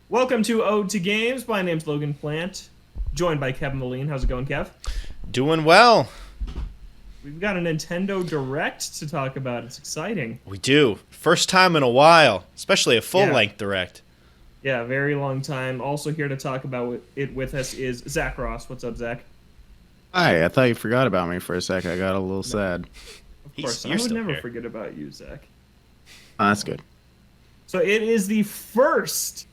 Welcome to Ode to Games. My name's Logan Plant, joined by Kevin Moline. How's it going, Kev? Doing well. We've got a Nintendo Direct to talk about. It's exciting. We do. First time in a while, especially a Yeah, full-length direct. yeah, very long time. Also here to talk about it with us is Zach Ross. What's up, Zach? Hi, I thought you forgot about me for a sec. I got a little No, sad. of course, I You're would still never here. forget about you, Zach. That's good. So it is the first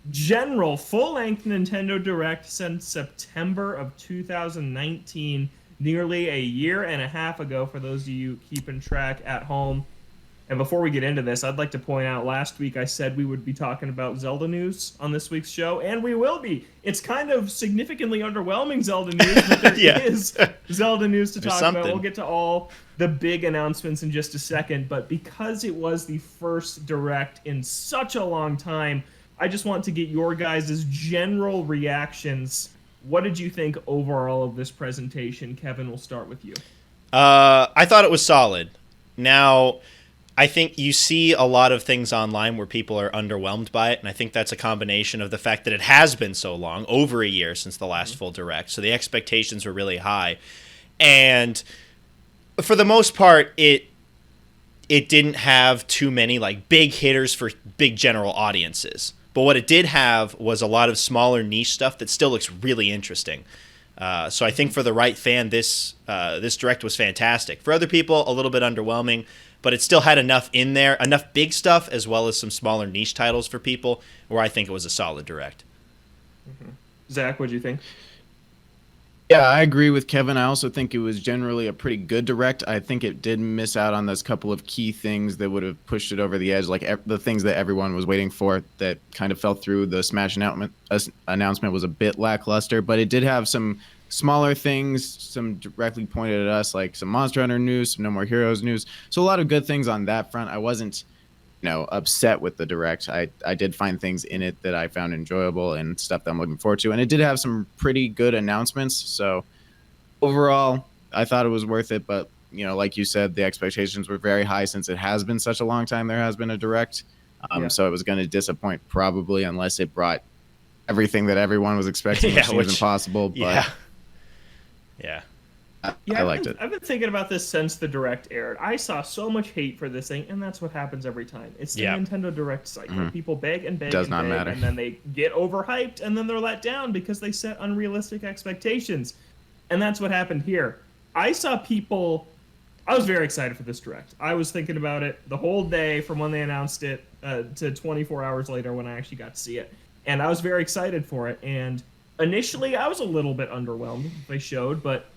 general full-length Nintendo Direct since September of 2019, nearly a year and a half ago for those of you keeping track at home. And before we get into this, I'd like to point out last week I said we would be talking about Zelda news on this week's show, and we will be. It's kind of significantly underwhelming Zelda news, but there Yeah. is Zelda news to There's talk about. something. We'll get to all the big announcements in just a second, but because it was the first Direct in such a long time, I just want to get your guys' general reactions. What did you think overall of this presentation? Kevin, we'll start with you. I thought it was solid. Now, I think you see a lot of things online where people are underwhelmed by it, and I think that's a combination of the fact that it has been so long, over a year since the last full direct, so the expectations were really high. And for the most part, it didn't have too many like big hitters for big general audiences. But what it did have was a lot of smaller niche stuff that still looks really interesting. So I think for the right fan, this direct was fantastic. For other people, a little bit underwhelming, but it still had enough in there, enough big stuff as well as some smaller niche titles for people, where I think it was a solid direct. Zach, what do you think? Yeah, I agree with Kevin. I also think it was generally a pretty good direct. I think it did miss out on those couple of key things that would have pushed it over the edge, like the things that everyone was waiting for that kind of fell through. The Smash announcement was a bit lackluster, but it did have some smaller things, some directly pointed at us, like some Monster Hunter news, some No More Heroes news. So a lot of good things on that front. I wasn't upset with the direct. I did find things in it that I found enjoyable and stuff that I'm looking forward to. And it did have some pretty good announcements. So overall, I thought it was worth it. But, like you said, the expectations were very high since it has been such a long time there has been a direct. Yeah. So it was going to disappoint probably unless it brought everything that everyone was expecting, Yeah, which seems impossible. But Yeah. I liked it. I've been thinking about this since the Direct aired. I saw so much hate for this thing, and that's what happens every time. It's the Yeah. Nintendo Direct cycle. People beg and beg Does and not beg, matter. and then they get overhyped, and then they're let down because they set unrealistic expectations. And that's what happened here. I saw people... I was very excited for this Direct. I was thinking about it the whole day from when they announced it to 24 hours later when I actually got to see it. And I was very excited for it. And initially, I was a little bit underwhelmed with what they showed, but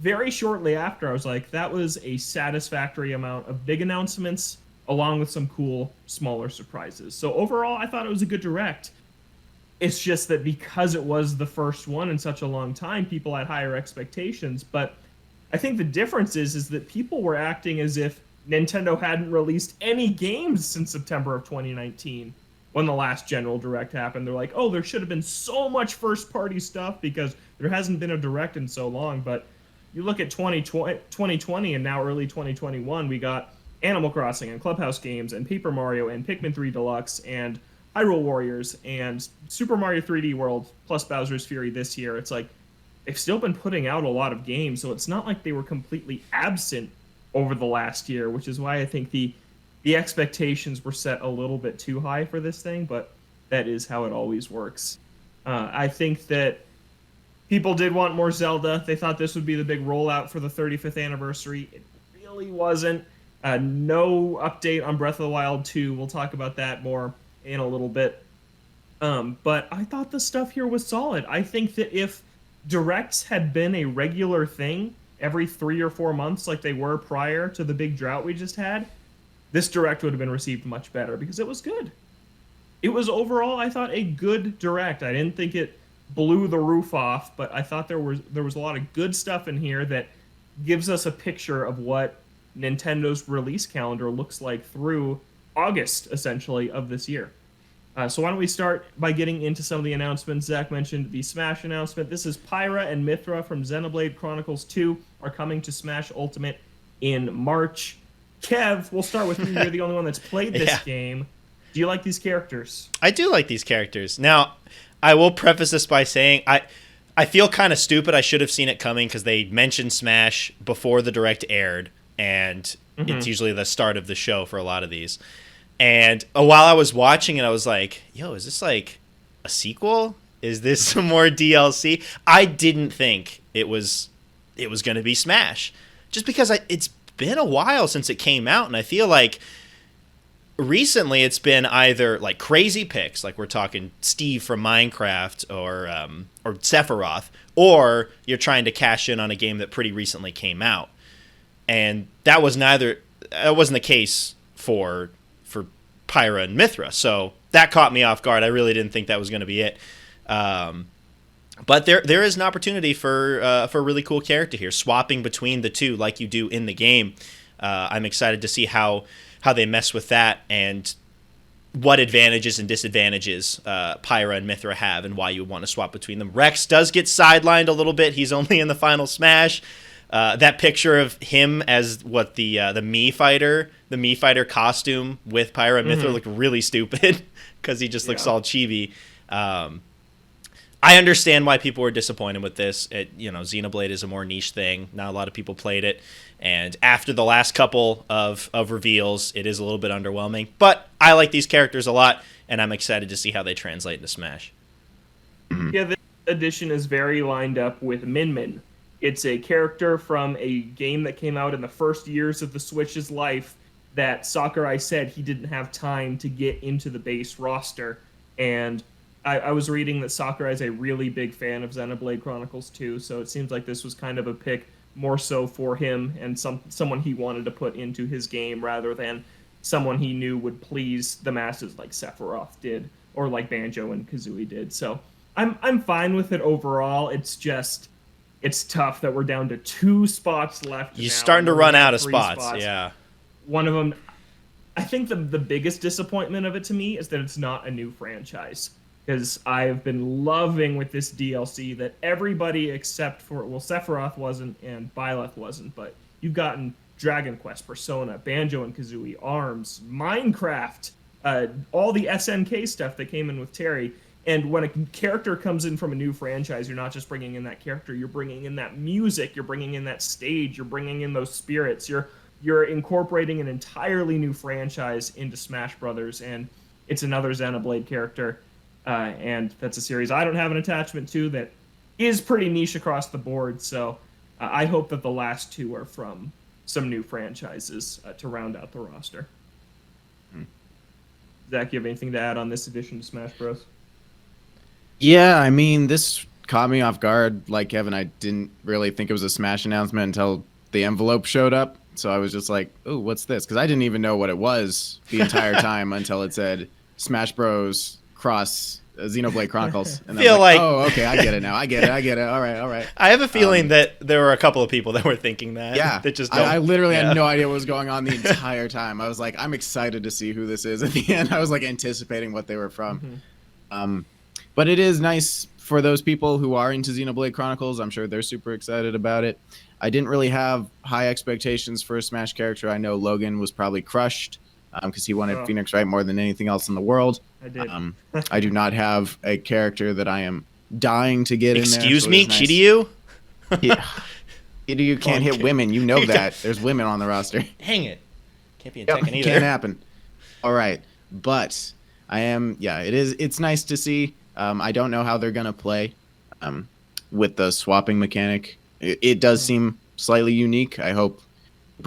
very shortly after, I was like, that was a satisfactory amount of big announcements, along with some cool, smaller surprises. So overall, I thought it was a good Direct. It's just that because it was the first one in such a long time, people had higher expectations. But I think the difference is that people were acting as if Nintendo hadn't released any games since September of 2019 when the last general direct happened. They're like, oh, there should have been so much first-party stuff because there hasn't been a direct in so long. But you look at 2020 and now early 2021, we got Animal Crossing and Clubhouse Games and Paper Mario and Pikmin 3 Deluxe and Hyrule Warriors and Super Mario 3D World plus Bowser's Fury this year. It's like they've still been putting out a lot of games, so it's not like they were completely absent over the last year, which is why I think the expectations were set a little bit too high for this thing, but that is how it always works. I think that people did want more Zelda. They thought this would be the big rollout for the 35th anniversary. It really wasn't. No update on Breath of the Wild 2. We'll talk about that more in a little bit. But I thought the stuff here was solid. I think that if Directs had been a regular thing every 3 or 4 months like they were prior to the big drought we just had, this Direct would have been received much better because it was good. It was overall, I thought, a good Direct. I didn't think it blew the roof off, but I thought there was a lot of good stuff in here that gives us a picture of what Nintendo's release calendar looks like through August, essentially, of this year. So why don't we start by getting into some of the announcements. Zach mentioned the Smash announcement. This is Pyra and Mithra from Xenoblade Chronicles 2 are coming to Smash Ultimate in March. Kev, we'll start with you. You're the only one that's played this Yeah. game. Do you like these characters? I do like these characters. Now, I will preface this by saying I feel kind of stupid. I should have seen it coming because they mentioned Smash before the Direct aired, and it's usually the start of the show for a lot of these. And while I was watching it, I was like, yo, is this like a sequel? Is this some more DLC? I didn't think it was going to be Smash. Just because it's been a while since it came out, and I feel like recently it's been either like crazy picks, like we're talking Steve from Minecraft or Sephiroth, or you're trying to cash in on a game that pretty recently came out. And that wasn't the case for Pyra and Mithra, so that caught me off guard. I really didn't think that was going to be it. But there is an opportunity for a really cool character here, swapping between the two like you do in the game. I'm excited to see how they mess with that and what advantages and disadvantages Pyra and Mithra have and why you would want to swap between them. Rex does get sidelined a little bit. He's only in the final Smash. That picture of him as the Mii fighter the with Pyra and Mithra looked really stupid because he just looks all chibi. I understand why people were disappointed with this. Xenoblade is a more niche thing. Not a lot of people played it. And after the last couple of reveals, it is a little bit underwhelming. But I like these characters a lot, and I'm excited to see how they translate into Smash. Yeah, this edition is very lined up with Min Min. It's a character from a game that came out in the first years of the Switch's life that Sakurai said he didn't have time to get into the base roster. And I was reading that Sakurai is a really big fan of Xenoblade Chronicles 2, so it seems like this was kind of a pick more so for him and someone he wanted to put into his game rather than someone he knew would please the masses like Sephiroth did or like Banjo and Kazooie did. So I'm fine with it overall. It's just it's tough that we're down to 2 spots left. You're starting to run out of spots. Yeah. One of them, I think the biggest disappointment of it to me is that it's not a new franchise. Because I've been loving with this DLC that everybody except for, Sephiroth wasn't and Byleth wasn't, but you've gotten Dragon Quest, Persona, Banjo and Kazooie, ARMS, Minecraft, all the SNK stuff that came in with Terry. And when a character comes in from a new franchise, you're not just bringing in that character, you're bringing in that music, you're bringing in that stage, you're bringing in those spirits, you're incorporating an entirely new franchise into Smash Brothers, and it's another Xenoblade character. And that's a series I don't have an attachment to that is pretty niche across the board. So I hope that the last 2 are from some new franchises to round out the roster. Zach, you have anything to add on this edition to Smash Bros? Yeah, I mean, this caught me off guard. Like Kevin, I didn't really think it was a Smash announcement until the envelope showed up. So I was just like, "Oh, what's this?" Because I didn't even know what it was the entire time until it said Smash Bros. Cross Xenoblade Chronicles. And feel like, oh, okay, I get it now. I get it. All right. I have a feeling that there were a couple of people that were thinking that. Yeah. That just I literally had no idea what was going on the entire time. I was like, I'm excited to see who this is at the end. I was like anticipating what they were from. But it is nice for those people who are into Xenoblade Chronicles. I'm sure they're super excited about it. I didn't really have high expectations for a Smash character. I know Logan was probably crushed because he wanted Phoenix Wright more than anything else in the world. I did. I do not have a character that I am dying to get Excuse in there. me, nice. Kiryu? Kiryu can't hit women. You know that. There's women on the roster. Dang it. Can't be in Tekken either. Can't happen. All right. But I am, it's nice to see. I don't know how they're going to play with the swapping mechanic. It does seem slightly unique. I hope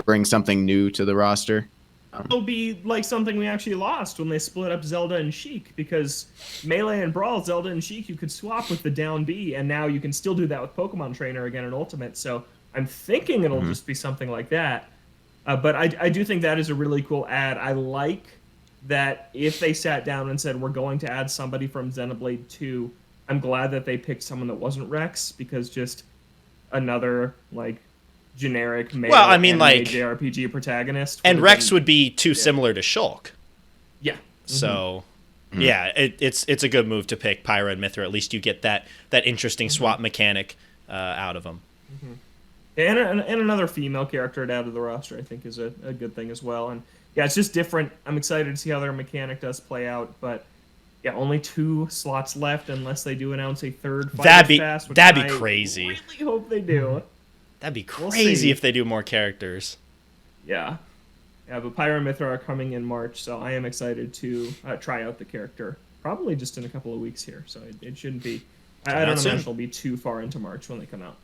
bring something new to the roster. It'll be like something we actually lost when they split up Zelda and Sheik, because Melee and Brawl, Zelda and Sheik, you could swap with the down B, and now you can still do that with Pokemon Trainer again in Ultimate, so I'm thinking it'll just be something like that. But I do think that is a really cool add. I like that if they sat down and said, we're going to add somebody from Xenoblade 2, I'm glad that they picked someone that wasn't Rex, because just another, like, generic male JRPG protagonist. And Rex would be too similar to Shulk. Yeah. So, it's a good move to pick Pyra and Mithra. At least you get that interesting swap mechanic out of them. And another female character to add to the roster, I think, is a good thing as well. And yeah, it's just different. I'm excited to see how their mechanic does play out, but yeah, only 2 slots left unless they do announce a third Fighters Pass, which that'd be I crazy. really hope they do. That'd be We'll crazy see. if they do more characters. Yeah. Yeah, but Pyra and Mythra are coming in March, so I am excited to try out the character. Probably just in a couple of weeks here, so it shouldn't be. I don't imagine it'll be too far into March when they come out.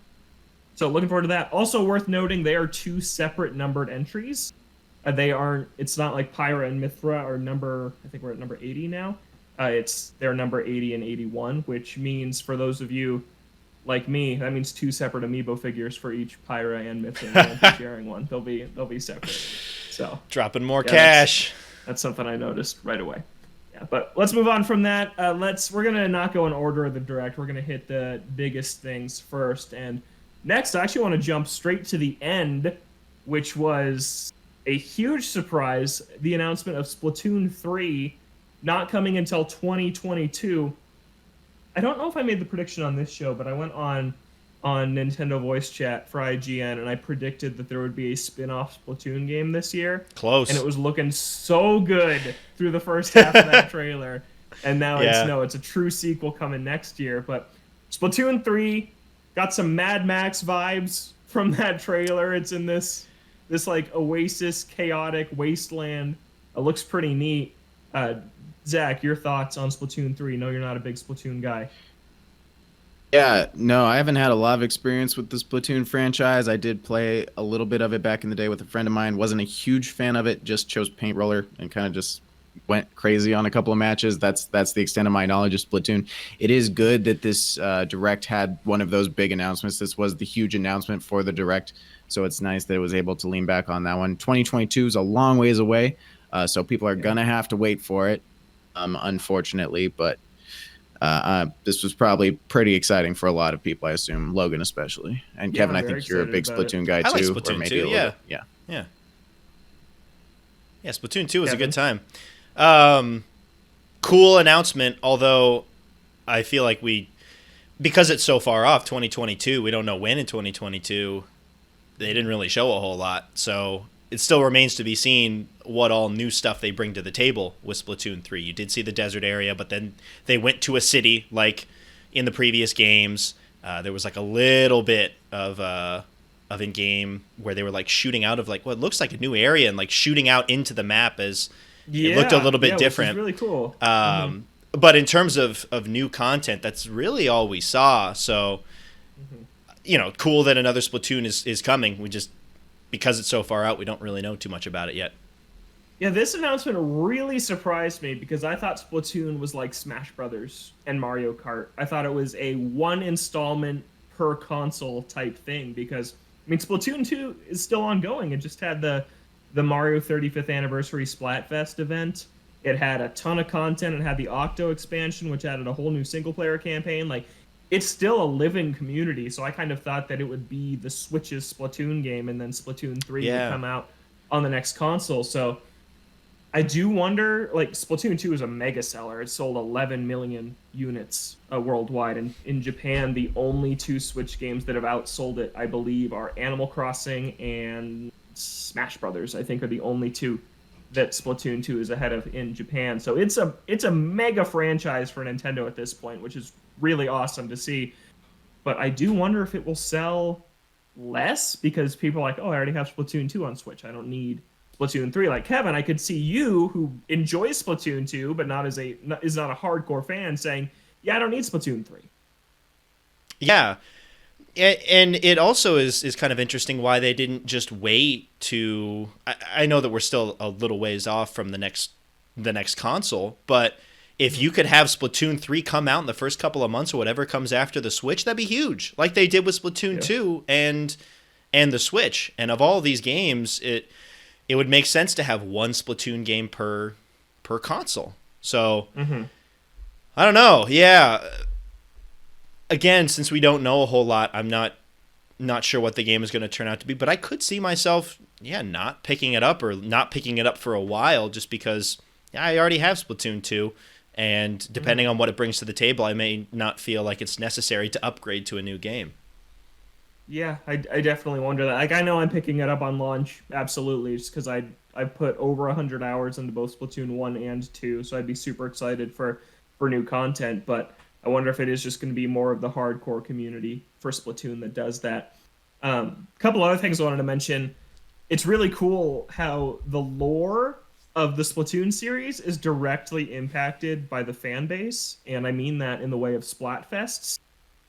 So looking forward to that. Also worth noting, they are 2 separate numbered entries. They aren't. It's not like Pyra and Mythra are number. I think we're at number 80 now. They're number 80 and 81, which means for those of you like me, that means 2 separate amiibo figures for each Pyra and Mythra. They won't be sharing one. They'll be separate. So dropping more cash. That's something I noticed right away. Yeah, but let's move on from that. We're gonna not go in order of the direct. We're gonna hit the biggest things first, and next I actually want to jump straight to the end, which was a huge surprise: the announcement of Splatoon 3 not coming until 2022. I don't know if I made the prediction on this show, but I went on Nintendo Voice Chat for IGN, and I predicted that there would be a spin-off Splatoon game this year. Close. And it was looking so good through the first half of that trailer. And now it's a true sequel coming next year. But Splatoon 3 got some Mad Max vibes from that trailer. It's in this like oasis, chaotic wasteland. It looks pretty neat. Zach, your thoughts on Splatoon 3? No, you're not a big Splatoon guy. Yeah, no, I haven't had a lot of experience with the Splatoon franchise. I did play a little bit of it back in the day with a friend of mine. Wasn't a huge fan of it. Just chose Paint Roller and kind of just went crazy on a couple of matches. That's the extent of my knowledge of Splatoon. It is good that this Direct had one of those big announcements. This was the huge announcement for the Direct, so it's nice that it was able to lean back on that one. 2022 is a long ways away, so people are going to have to wait for it, unfortunately, but this was probably pretty exciting for a lot of people, I assume, Logan especially. And Kevin, I think you're a big Splatoon guy too. I like Splatoon 2, yeah. Yeah, Splatoon 2 was Kevin? a good time. Cool announcement, although I feel like because it's so far off, 2022, we don't know when in 2022, they didn't really show a whole lot. So it still remains to be seen what all new stuff they bring to the table with Splatoon 3. You did see the desert area, but then they went to a city like in the previous games. There was like a little bit of in-game where they were like shooting out of like what looks like a new area and like shooting out into the map as it looked a little bit different. Which is really cool. But in terms of new content, that's really all we saw. So, cool that another Splatoon is coming. We just, because it's so far out, we don't really know too much about it yet. Yeah, this announcement really surprised me because I thought Splatoon was like Smash Brothers and Mario Kart. I thought it was a one installment per console type thing because, Splatoon 2 is still ongoing. It just had the Mario 35th Anniversary Splatfest event. It had a ton of content. It had the Octo expansion, which added a whole new single-player campaign. Like, it's still a living community, so I kind of thought that it would be the Switch's Splatoon game, and then Splatoon 3 would come out on the next console. So I do wonder, like, Splatoon 2 is a mega seller. It sold 11 million units worldwide. And in Japan, the only 2 Switch games that have outsold it, I believe, are Animal Crossing and Smash Brothers, I think, are the only 2 that Splatoon 2 is ahead of in Japan. So it's a mega franchise for Nintendo at this point, which is really awesome to see. But I do wonder if it will sell less because people are like, oh, I already have Splatoon 2 on Switch. I don't need Splatoon 3. Like Kevin, I could see you, who enjoys Splatoon 2 but is not a hardcore fan, saying, yeah, I don't need Splatoon 3. Yeah. And it also is kind of interesting why they didn't just wait to. I know that we're still a little ways off from the next console, but if you could have Splatoon 3 come out in the first couple of months or whatever comes after the Switch, that'd be huge, like they did with Splatoon 2 and the Switch. And of all these games, it would make sense to have one Splatoon game per console. So I don't know. Yeah. Again, since we don't know a whole lot, I'm not sure what the game is going to turn out to be, but I could see myself, not picking it up or not picking it up for a while just because I already have Splatoon 2, and depending on what it brings to the table, I may not feel like it's necessary to upgrade to a new game. Yeah, I definitely wonder that. Like, I know I'm picking it up on launch, absolutely, just because I I've put over 100 hours into both Splatoon 1 and 2, so I'd be super excited for new content, but I wonder if it is just going to be more of the hardcore community for Splatoon that does that. A couple other things I wanted to mention. It's really cool how the lore of the Splatoon series is directly impacted by the fan base, and I mean that in the way of Splatfests.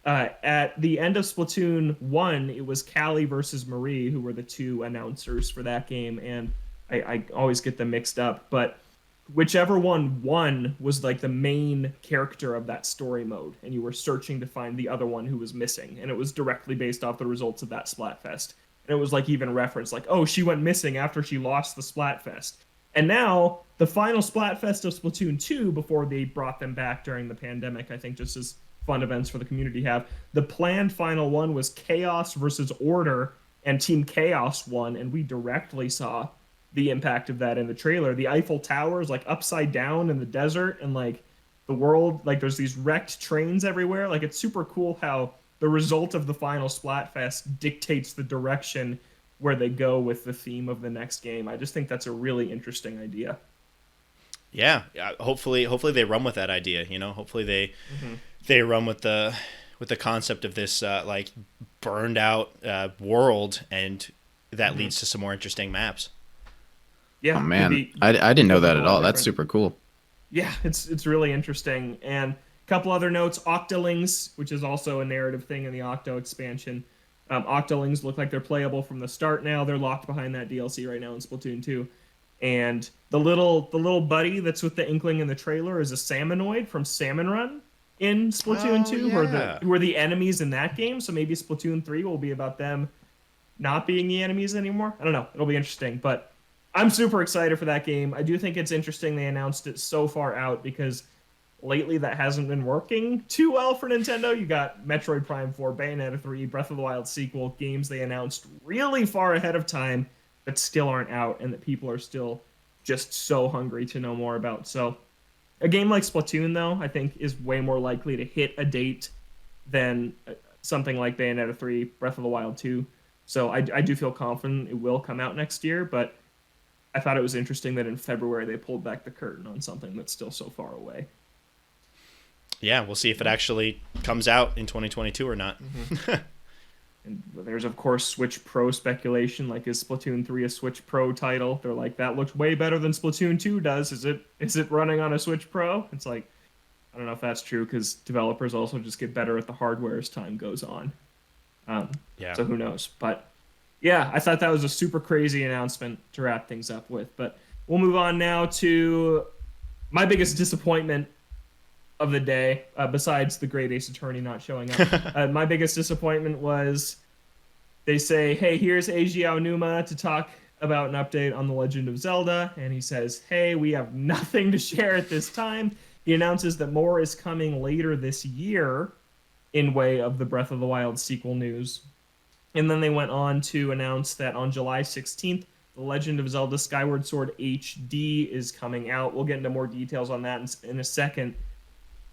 At the end of Splatoon 1, it was Callie versus Marie who were the two announcers for that game, and I always get them mixed up, but whichever one won was like the main character of that story mode, and you were searching to find the other one who was missing, and it was directly based off the results of that Splatfest. And it was like even referenced, like, oh, she went missing after she lost the Splatfest. And now, the final Splatfest of Splatoon 2, before they brought them back during the pandemic, I think just as fun events for the community have, the planned final one was Chaos versus Order, and Team Chaos won, and we directly saw the impact of that in the trailer. The Eiffel Tower is like upside down in the desert, and like the world, like there's these wrecked trains everywhere. Like it's super cool how the result of the final Splatfest dictates the direction where they go with the theme of the next game. I just think that's a really interesting idea. Yeah, hopefully they run with that idea. You know, hopefully they run with the concept of this like burned out world, and that leads to some more interesting maps. Yeah. Oh man, I didn't know that at all. That's super cool. Yeah, it's really interesting. And a couple other notes: Octolings, which is also a narrative thing in the Octo expansion. Octolings look like they're playable from the start now. They're locked behind that DLC right now in Splatoon 2. And the little buddy that's with the Inkling in the trailer is a Salmonoid from Salmon Run in Splatoon 2, who are the enemies in that game. So maybe Splatoon 3 will be about them not being the enemies anymore. I don't know. It'll be interesting, but I'm super excited for that game. I do think it's interesting they announced it so far out, because lately that hasn't been working too well for Nintendo. You got Metroid Prime 4, Bayonetta 3, Breath of the Wild sequel, games they announced really far ahead of time that still aren't out, and that people are still just so hungry to know more about. So a game like Splatoon, though, I think is way more likely to hit a date than something like Bayonetta 3, Breath of the Wild 2. So I do feel confident it will come out next year, but I thought it was interesting that in February they pulled back the curtain on something that's still so far away. Yeah, we'll see if it actually comes out in 2022 or not. And there's, of course, Switch Pro speculation. Like, is Splatoon 3 a Switch Pro title? They're like, that looks way better than Splatoon 2 does. Is it running on a Switch Pro? It's like, I don't know if that's true, because developers also just get better at the hardware as time goes on. So who knows? But yeah, I thought that was a super crazy announcement to wrap things up with. But we'll move on now to my biggest disappointment of the day, besides the Great Ace Attorney not showing up. My biggest disappointment was they say, hey, here's Eiji Aonuma to talk about an update on The Legend of Zelda, and he says, hey, we have nothing to share at this time. He announces that more is coming later this year in way of the Breath of the Wild sequel news. And then they went on to announce that on July 16th, The Legend of Zelda Skyward Sword HD is coming out. We'll get into more details on that in a second.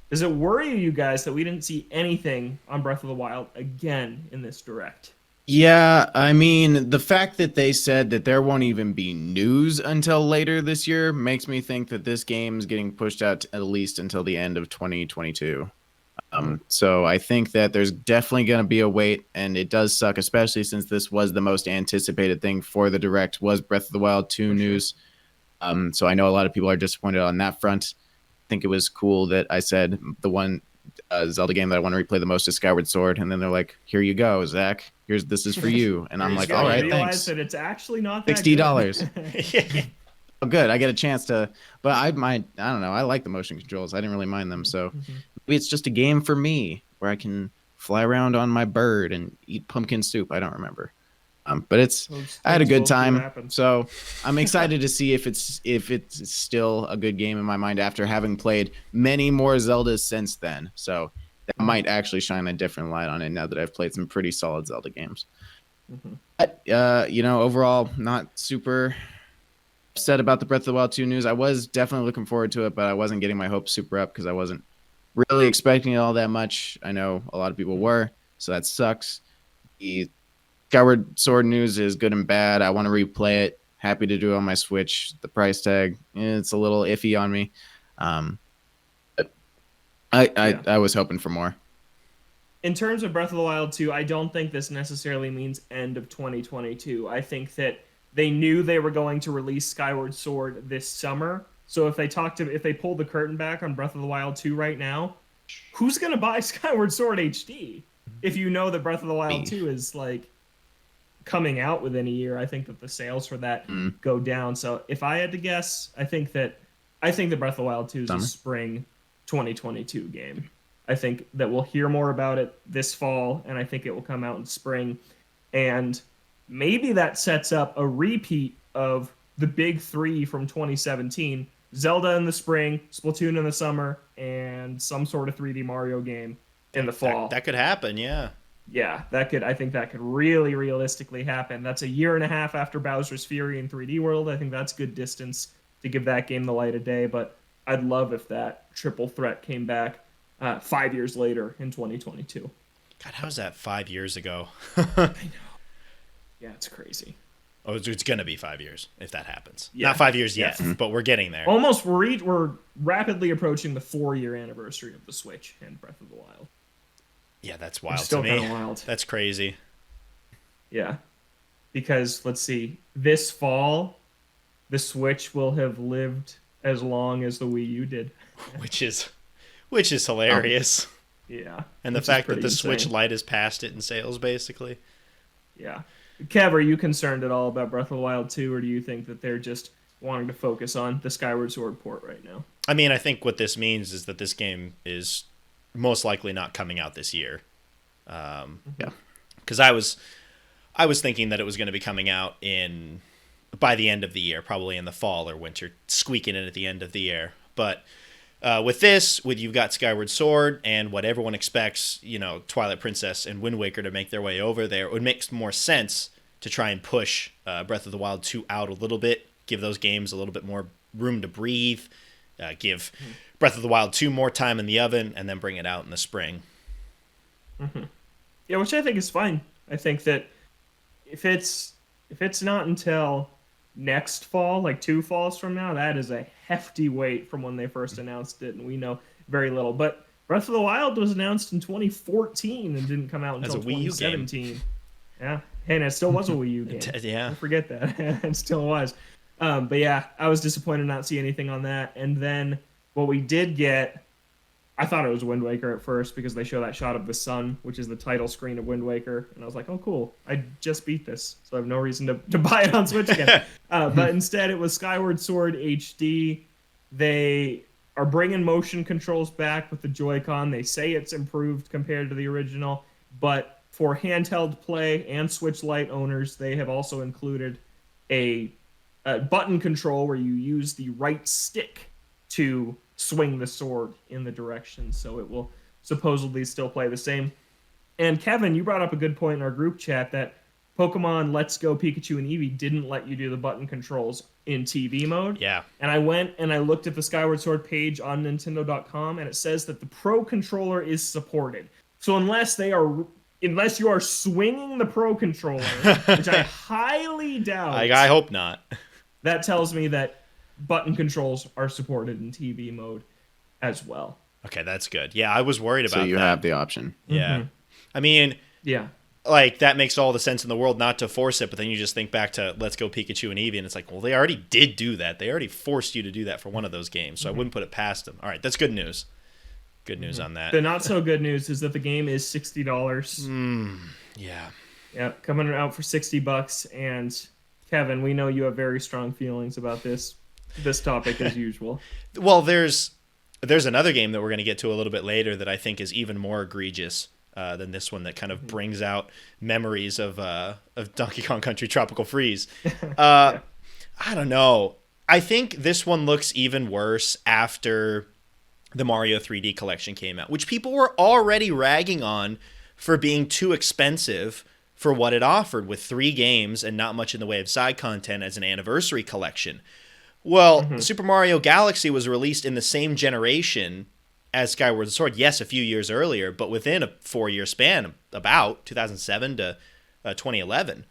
Does it worry you guys that we didn't see anything on Breath of the Wild again in this direct? Yeah, I mean, the fact that they said that there won't even be news until later this year makes me think that this game's getting pushed out at least until the end of 2022. So I think that there's definitely going to be a wait, and it does suck, especially since this was the most anticipated thing for the direct, was Breath of the Wild 2 news. So I know a lot of people are disappointed on that front. I think it was cool that I said the one Zelda game that I want to replay the most is Skyward Sword, and then they're like, "Here you go, Zach. This is for you." And I'm like, "All right, thanks." That it's actually not that $60. Oh, good. I get a chance to, but I don't know. I like the motion controls. I didn't really mind them, so maybe it's just a game for me where I can fly around on my bird and eat pumpkin soup. I don't remember. But I had a good time, so I'm excited to see if it's still a good game in my mind after having played many more Zeldas since then. So that might actually shine a different light on it now that I've played some pretty solid Zelda games. But overall, not super upset about the Breath of the Wild 2 news. I was definitely looking forward to it, but I wasn't getting my hopes super up because I wasn't really expecting it all that much. I know a lot of people were, so that sucks. The Skyward Sword news is good and bad. I want to replay it. Happy to do it on my Switch. The price tag, it's a little iffy on me. But I was hoping for more. In terms of Breath of the Wild 2, I don't think this necessarily means end of 2022. I think that they knew they were going to release Skyward Sword this summer. So if they pull the curtain back on Breath of the Wild 2 right now, who's going to buy Skyward Sword HD? If you know that Breath of the Wild 2 is like coming out within a year, I think that the sales for that go down. So if I had to guess, I think that Breath of the Wild 2 is a spring 2022 game. I think that we'll hear more about it this fall, and I think it will come out in spring. And maybe that sets up a repeat of the big three from 2017. Zelda in the spring, Splatoon in the summer, and some sort of 3D Mario game in the fall. That could happen, yeah. Yeah, I think that could really realistically happen. That's a year and a half after Bowser's Fury in 3D World. I think that's good distance to give that game the light of day, but I'd love if that triple threat came back 5 years later in 2022. God, how's that 5 years ago? I know. Yeah, it's crazy. Oh, it's going to be 5 years if that happens. Yeah. Not 5 years yet, but we're getting there. Almost, we're rapidly approaching the 4-year anniversary of the Switch and Breath of the Wild. Yeah, that's wild still to me. Kinda wild. That's crazy. Yeah, because let's see, this fall, the Switch will have lived as long as the Wii U did, which is hilarious. Yeah, and the fact that the Switch Lite has passed it in sales, basically. Yeah, Kev, are you concerned at all about Breath of the Wild 2, or do you think that they're just wanting to focus on the Skyward Sword port right now? I mean, I think what this means is that this game is most likely not coming out this year. Yeah, because I was thinking that it was going to be coming out by the end of the year, probably in the fall or winter, squeaking in at the end of the year. But with you've got Skyward Sword and what everyone expects, Twilight Princess and Wind Waker to make their way over there, it would make more sense to try and push Breath of the Wild 2 out a little bit, give those games a little bit more room to breathe, give Breath of the Wild 2 more time in the oven, and then bring it out in the spring. Mm-hmm. Yeah, which I think is fine. I think that if it's not until next fall, like 2 falls from now, that is a hefty wait from when they first announced it, and we know very little. But Breath of the Wild was announced in 2014 and didn't come out until 2017. Yeah, and it still was a Wii U game. Yeah, don't forget that. It still was. But yeah, I was disappointed not to see anything on that. And then what we did get, I thought it was Wind Waker at first because they show that shot of the sun, which is the title screen of Wind Waker. And I was like, oh, cool. I just beat this, so I have no reason to buy it on Switch again. But instead, it was Skyward Sword HD. They are bringing motion controls back with the Joy-Con. They say it's improved compared to the original. But for handheld play and Switch Lite owners, they have also included a button control where you use the right stick to swing the sword in the direction, so it will supposedly still play the same. And Kevin, you brought up a good point in our group chat that Pokemon Let's Go Pikachu and Eevee didn't let you do the button controls in TV mode. Yeah. And I went and I looked at the Skyward Sword page on Nintendo.com, and it says that the Pro Controller is supported. So unless you are swinging the Pro Controller, which I highly doubt. I hope not. That tells me that button controls are supported in TV mode as well. Okay, that's good. Yeah, I was worried about that. So you have the option. Yeah. Mm-hmm. I mean, yeah, like that makes all the sense in the world not to force it, but then you just think back to Let's Go Pikachu and Eevee, and it's like, well, they already did do that. They already forced you to do that for one of those games, so I wouldn't put it past them. All right, that's good news. Good news on that. The not so good news is that the game is $60. Yeah. Yeah, coming out for $60, and Kevin, we know you have very strong feelings about this topic as usual. Well, there's another game that we're going to get to a little bit later that I think is even more egregious than this one, that kind of brings out memories of Donkey Kong Country Tropical Freeze. I don't know. I think this one looks even worse after the Mario 3D Collection came out, which people were already ragging on for being too expensive for what it offered, with 3 games and not much in the way of side content as an anniversary collection. Well, Super Mario Galaxy was released in the same generation as Skyward Sword. Yes, a few years earlier, but within a 4-year span, about 2007 to 2011.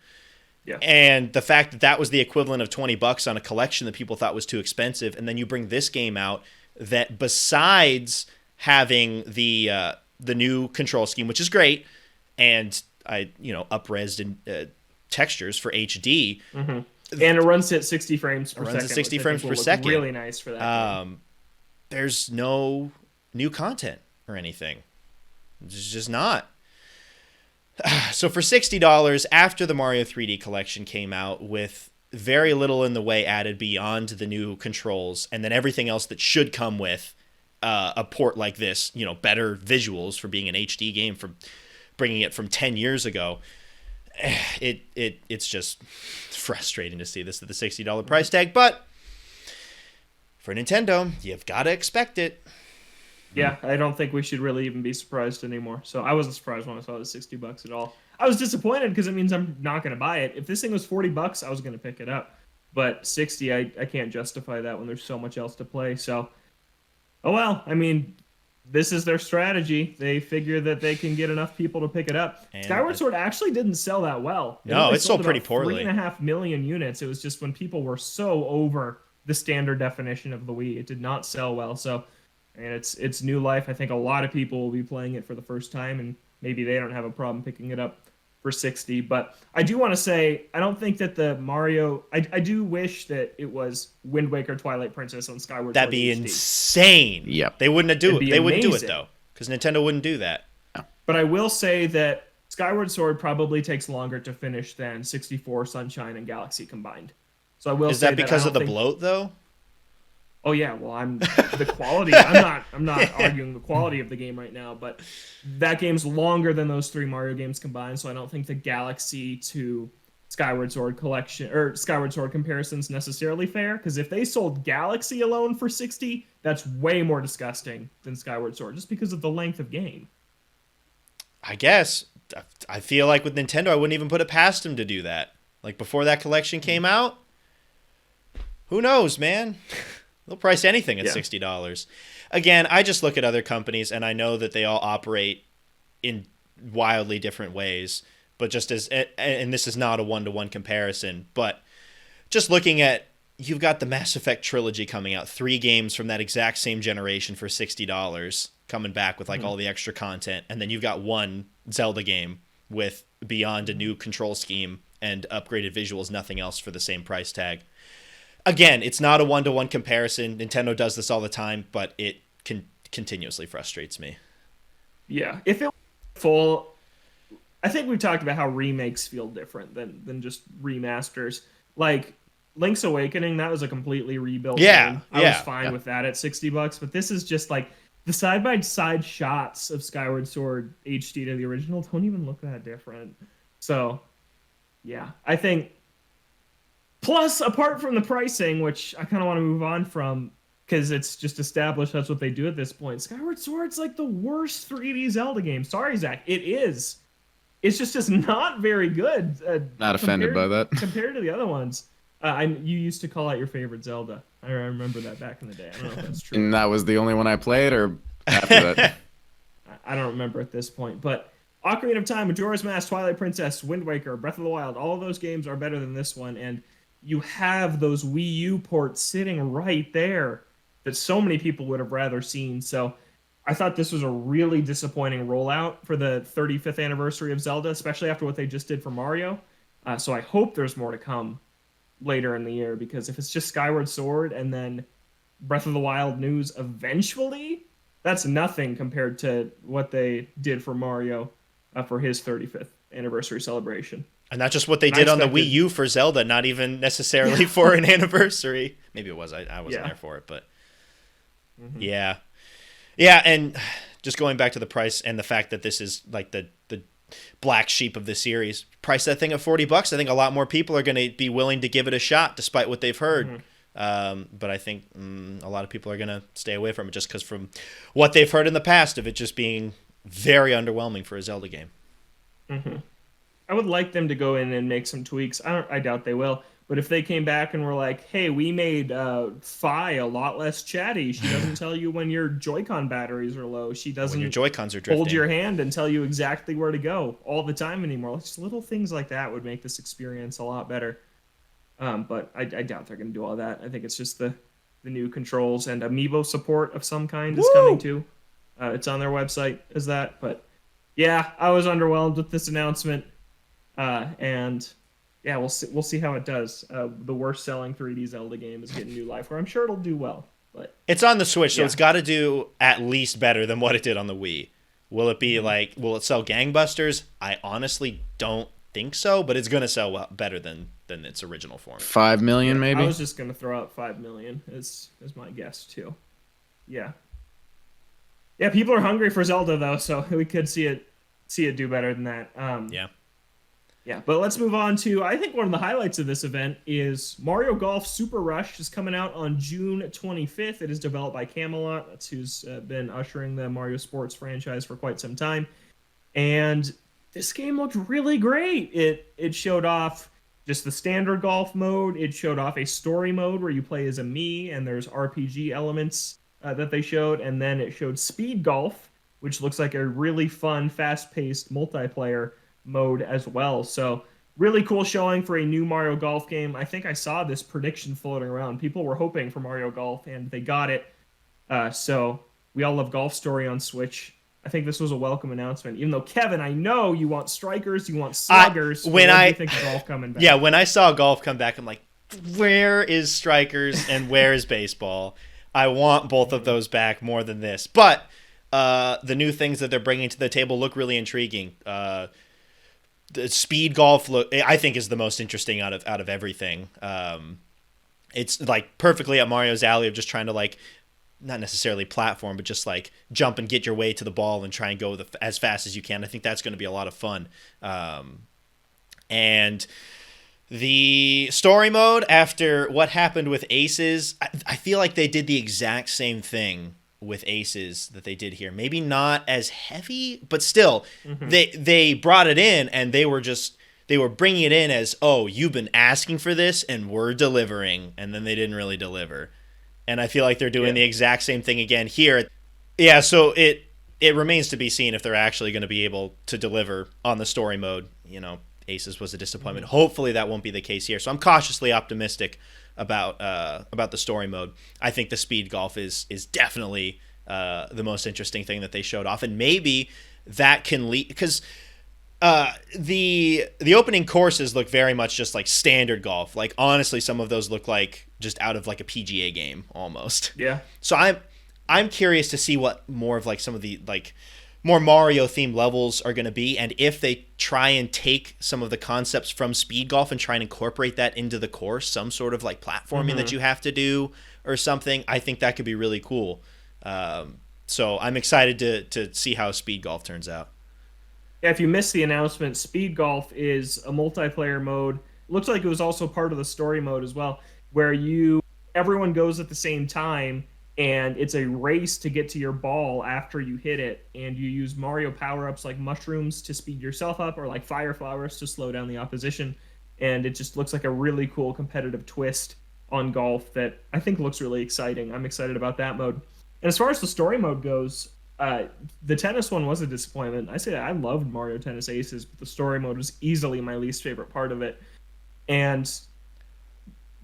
Yeah. And the fact that that was the equivalent of $20 on a collection that people thought was too expensive, and then you bring this game out that, besides having the new control scheme, which is great, and up-resed in textures for HD, and it runs at 60 frames per second. Runs at 60 frames per look second. Really nice for that. Game. There's no new content or anything. There's just not. So for $60, after the Mario 3D collection came out with very little in the way added beyond the new controls, and then everything else that should come with a port like this, better visuals for being an HD game, for bringing it from 10 years ago, it's just frustrating to see this at the $60 price tag. But for Nintendo, you've got to expect it. Yeah, I don't think we should really even be surprised anymore. So I wasn't surprised when I saw the $60 at all. I was disappointed because it means I'm not going to buy it. If this thing was $40, I was going to pick it up. But 60, I can't justify that when there's so much else to play. So, oh well. I mean, this is their strategy. They figure that they can get enough people to pick it up. And Skyward Sword actually didn't sell that well. No, it sold pretty poorly. 3.5 million units. It was just when people were so over the standard definition of the Wii, it did not sell well. So, and it's new life. I think a lot of people will be playing it for the first time, and maybe they don't have a problem picking it up for 60. But I do want to say, I don't think that the Mario... I do wish that it was Wind Waker, Twilight Princess, and Skyward Sword. That'd be HD. insane. Yep. They wouldn't do it. They wouldn't do it, amazing. though, because Nintendo wouldn't do that. But I will say that Skyward Sword probably takes longer to finish than 64, Sunshine, and Galaxy combined. So I will Is say that because of the bloat, though? Oh yeah, well I'm the quality. I'm not arguing the quality of the game right now, but that game's longer than those 3 Mario games combined, so I don't think the Galaxy to Skyward Sword collection or Skyward Sword comparison's necessarily fair. Because if they sold Galaxy alone for 60, that's way more disgusting than Skyward Sword, just because of the length of game. I guess I feel like with Nintendo, I wouldn't even put it past them to do that. Like before that collection came out, who knows, man? They'll price anything at $60. Again, I just look at other companies, and I know that they all operate in wildly different ways. But just as, and this is not a one-to-one comparison, but just looking at, you've got the Mass Effect trilogy coming out, 3 games from that exact same generation for $60, coming back with all the extra content, and then you've got one Zelda game with beyond a new control scheme and upgraded visuals, nothing else for the same price tag. Again, it's not a one-to-one comparison. Nintendo does this all the time, but it continuously frustrates me. Yeah, if it was full... I think we've talked about how remakes feel different than just remasters. Like, Link's Awakening, that was a completely rebuilt game. I was fine with that at $60, but this is just like... The side-by-side shots of Skyward Sword HD to the original don't even look that different. So, yeah, I think... Plus, apart from the pricing, which I kind of want to move on from, because it's just established that's what they do at this point, Skyward Sword's like the worst 3D Zelda game. Sorry, Zach. It is. It's just not very good. Not offended by that. Compared to the other ones. You used to call out your favorite Zelda. I remember that back in the day. I don't know if that's true. And that was the only one I played, or after that? I don't remember at this point, but... Ocarina of Time, Majora's Mask, Twilight Princess, Wind Waker, Breath of the Wild, all of those games are better than this one, and you have those Wii U ports sitting right there that so many people would have rather seen. So I thought this was a really disappointing rollout for the 35th anniversary of Zelda, especially after what they just did for Mario. So I hope there's more to come later in the year, because if it's just Skyward Sword and then Breath of the Wild news eventually, that's nothing compared to what they did for Mario for his 35th anniversary celebration. And that's just what they did on the Wii U for Zelda, not even necessarily for an anniversary. Maybe it was. I wasn't there for it, but yeah. Yeah, and just going back to the price and the fact that this is like the black sheep of the series, price that thing at $40. I think a lot more people are going to be willing to give it a shot despite what they've heard. But I think a lot of people are going to stay away from it just because from what they've heard in the past of it just being very underwhelming for a Zelda game. I would like them to go in and make some tweaks. I doubt they will, But if they came back and were like, hey, we made Fi a lot less chatty. She doesn't tell you when your Joy-Con batteries are low. She doesn't When your Joy-Cons are drifting. hold your hand and tell you exactly where to go all the time anymore. Just little things like that would make this experience a lot better. But I doubt they're going to do all that. I think it's just the new controls, and amiibo support of some kind is coming too. It's on their website, is that? But yeah, I was underwhelmed with this announcement. And yeah, we'll see how it does. The worst selling 3D Zelda game is getting new life, where I'm sure it'll do well. But it's on the Switch, so it's got to do at least better than what it did on the Wii. Will it be like? Will it sell gangbusters? I honestly don't think so, but it's gonna sell better than its original form. 5 million, maybe. I was just gonna throw out 5 million as my guess too. Yeah. Yeah, people are hungry for Zelda though, so we could see it do better than that. Yeah, but let's move on to, I think one of the highlights of this event is Mario Golf Super Rush is coming out on June 25th. It is developed by Camelot. That's who's been ushering the Mario Sports franchise for quite some time. And this game looked really great. It showed off just the standard golf mode. It showed off a story mode where you play as a Mii, and there's RPG elements that they showed. And then it showed speed golf, which looks like a really fun, fast-paced multiplayer mode as well. So really cool showing for a new Mario Golf game. I think I saw this prediction floating around. People were hoping for Mario Golf, and they got it. So we all love Golf Story on Switch. I think this was a welcome announcement. Even though, Kevin, I know you want strikers, you want sluggers. When do you think of golf coming back? Yeah, when I saw golf come back, I'm like, where is strikers and where is baseball? I want both of those back more than this. But the new things that they're bringing to the table look really intriguing. The speed golf I think is the most interesting out of everything. It's like perfectly up Mario's alley of just trying to like not necessarily platform, but just like jump and get your way to the ball and try and go as fast as you can. I think that's going to be a lot of fun. And the story mode, after what happened with Aces, I feel like they did the exact same thing with Aces that they did here. Maybe not as heavy, but still, they brought it in, and they were bringing it in as, oh, you've been asking for this, and we're delivering, and then they didn't really deliver. And I feel like they're doing the exact same thing again here. Yeah, so it remains to be seen if they're actually going to be able to deliver on the story mode. You know, Aces was a disappointment. Hopefully that won't be the case here. So I'm cautiously optimistic about the story mode. I think the speed golf is definitely the most interesting thing that they showed off, and maybe that can lead, because the opening courses look very much just like standard golf. Like honestly, some of those look like just out of like a PGA game almost. Yeah. So I'm curious to see what more of like some of the like more Mario themed levels are going to be, and if they try and take some of the concepts from speed golf and try and incorporate that into the course, some sort of like platforming that you have to do or something. I think that could be really cool. So I'm excited to see how speed golf turns out. Yeah, if you missed the announcement, speed golf is a multiplayer mode. Looks like it was also part of the story mode as well, where everyone goes at the same time, and it's a race to get to your ball after you hit it, and you use Mario power-ups like mushrooms to speed yourself up, or like fire flowers to slow down the opposition, and it just looks like a really cool competitive twist on golf that I think looks really exciting. I'm excited about that mode. And as far as the story mode goes, the tennis one was a disappointment. I loved Mario Tennis Aces, but the story mode was easily my least favorite part of it. And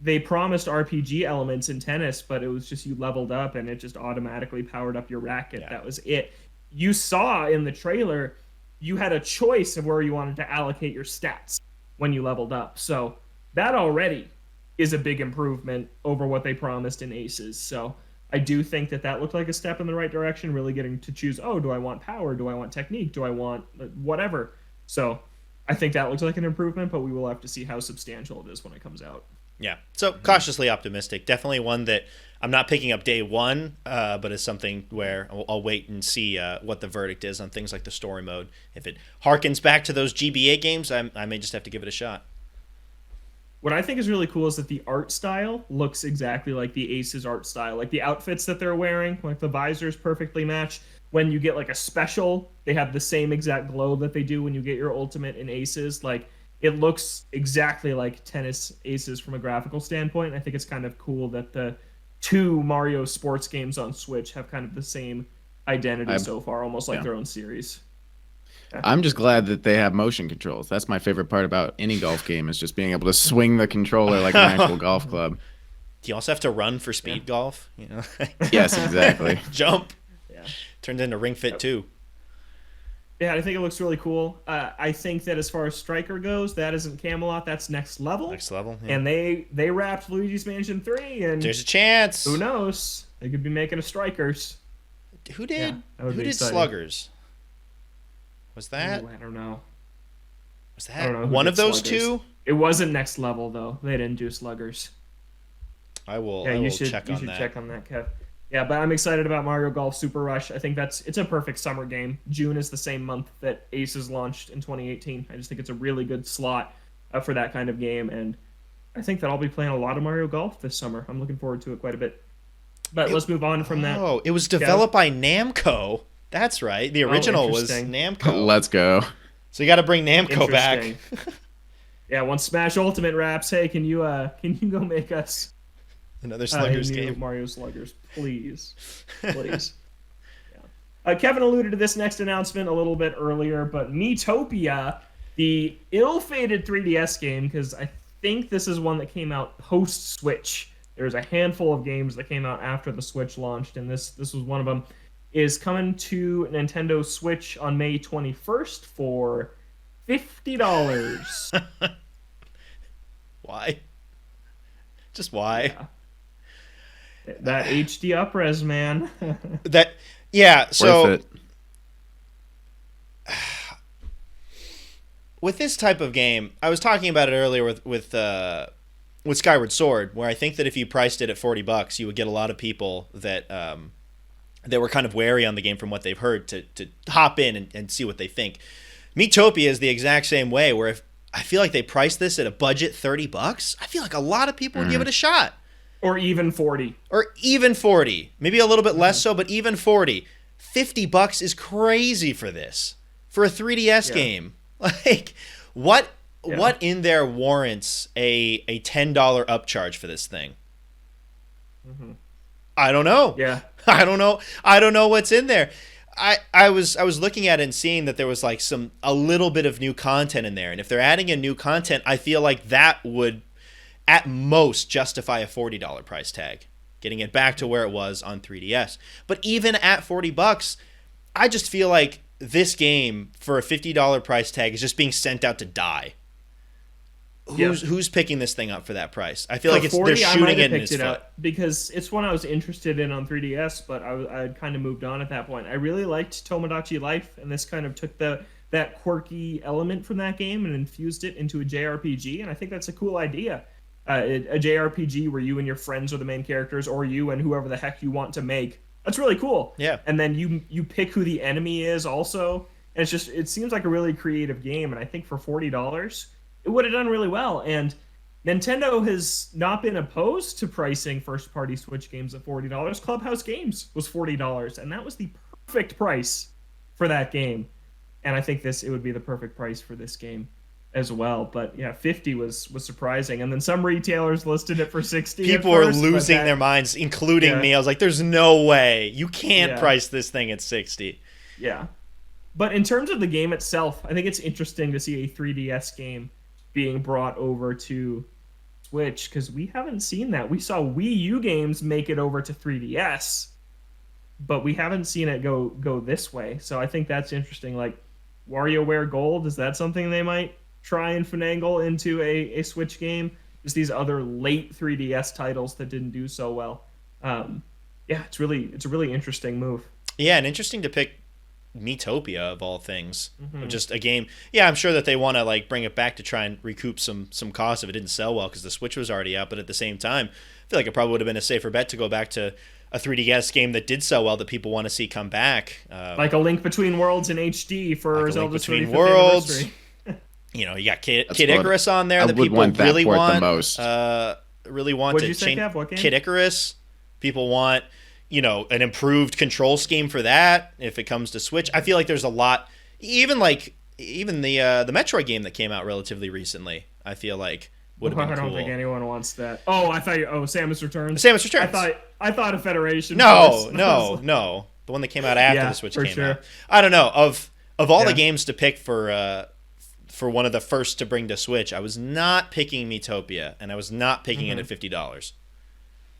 they promised RPG elements in tennis, but it was just you leveled up and it just automatically powered up your racket. Yeah. That was it. You saw in the trailer, you had a choice of where you wanted to allocate your stats when you leveled up. So that already is a big improvement over what they promised in Aces. So I do think that looked like a step in the right direction, really getting to choose, oh, do I want power? Do I want technique? Do I want whatever? So I think that looks like an improvement, but we will have to see how substantial it is when it comes out. Yeah, so cautiously optimistic. Definitely one that I'm not picking up day one, but it's something where I'll wait and see what the verdict is on things like the story mode. If it harkens back to those GBA games, I may just have to give it a shot. What I think is really cool is that the art style looks exactly like the Aces art style. Like the outfits that they're wearing, like the visors perfectly match. When you get like a special, they have the same exact glow that they do when you get your ultimate in Aces. Like it looks exactly like Tennis Aces from a graphical standpoint. I think it's kind of cool that the two Mario sports games on Switch have kind of the same identity so far, almost like their own series. Yeah. I'm just glad that they have motion controls. That's my favorite part about any golf game, is just being able to swing the controller like an actual golf club. Do you also have to run for speed golf? You know? Yes, exactly. Jump. Yeah. Turned into Ring Fit 2. Yeah, I think it looks really cool. I think that as far as Striker goes, that isn't Camelot. That's Next Level. Next Level, yeah. And they wrapped Luigi's Mansion 3, and there's a chance. who knows? They could be making a Strikers. Who did? Yeah, who did Sluggers? Was that? Ooh, I don't know. Was that one of those two? It wasn't Next Level though. They didn't do Sluggers. I will. Yeah, I will you should check on that. check on that, Kev. Yeah, but I'm excited about Mario Golf Super Rush. I think it's a perfect summer game. June is the same month that Aces launched in 2018. I just think it's a really good slot for that kind of game, and I think that I'll be playing a lot of Mario Golf this summer. I'm looking forward to it quite a bit. But let's move on from that. Oh, it was developed by Namco. That's right. The original was Namco. Let's go. So you got to bring Namco back. Yeah, once Smash Ultimate wraps, hey, can you go make us another Sluggers game? Mario Sluggers, please, please. Yeah. Kevin alluded to this next announcement a little bit earlier, but Miitopia, the ill-fated 3DS game, because I think this is one that came out post-Switch. There's a handful of games that came out after the Switch launched, and this was one of them, is coming to Nintendo Switch on May 21st for $50. Why? Just why? Yeah. That HD upres, man. So worth it. With this type of game, I was talking about it earlier with Skyward Sword, where I think that if you priced it at $40, you would get a lot of people that were kind of wary on the game from what they've heard to hop in and see what they think. Miitopia is the exact same way, where if I feel like they priced this at a budget $30, I feel like a lot of people would give it a shot. Or even 40. Or even 40. Maybe a little bit less so, but even 40. $50 is crazy for this. For a 3DS game. Like, what in there warrants a $10 upcharge for this thing? Mm-hmm. I don't know. Yeah. I don't know what's in there. I was looking at it and seeing that there was like a little bit of new content in there. And if they're adding in new content, I feel like that would at most justify a $40 price tag, getting it back to where it was on 3DS. But even at $40, I just feel like this game for a $50 price tag is just being sent out to die. Who's picking this thing up for that price? I feel like they're shooting it in his foot. Because it's one I was interested in on 3DS, but I had kind of moved on at that point. I really liked Tomodachi Life, and this kind of took that quirky element from that game and infused it into a JRPG, and I think that's a cool idea. A JRPG where you and your friends are the main characters, or you and whoever the heck you want to make. That's really cool. Yeah. And then you pick who the enemy is also, and it seems like a really creative game, and I think for $40, it would have done really well. And Nintendo has not been opposed to pricing first-party Switch games at $40. Clubhouse Games was $40, and that was the perfect price for that game. And I think it would be the perfect price for this game as well. But yeah, 50 was surprising. And then some retailers listed it for 60. People were losing their minds, including me. I was like, there's no way. You can't price this thing at 60. Yeah. But in terms of the game itself, I think it's interesting to see a 3DS game being brought over to Switch, because we haven't seen that. We saw Wii U games make it over to 3DS, but we haven't seen it go this way. So I think that's interesting. Like WarioWare Gold, is that something they might try and finagle into a Switch game? Just these other late 3DS titles that didn't do so well. It's a really interesting move. Yeah, and interesting to pick Miitopia of all things. Just a game. Yeah, I'm sure that they want to like bring it back to try and recoup some costs if it didn't sell well, because the Switch was already out. But at the same time, I feel like it probably would have been a safer bet to go back to a 3DS game that did sell well that people want to see come back. Like a Link Between Worlds in HD for like Zelda's 35th Worlds. anniversary. You know, you got Kid Icarus on there that people really want. Really want What'd to you say, change. Kev? What game? Kid Icarus. People want, an improved control scheme for that if it comes to Switch. I feel like there's a lot, even like even the Metroid game that came out relatively recently, I feel like would have been cool. I don't think anyone wants that. Oh, I thought Samus Returns. Samus Returns. I thought a Federation. No. The one that came out after the Switch came out. I don't know. Of all the games to pick for one of the first to bring to Switch, I was not picking Miitopia, and I was not picking it at $50.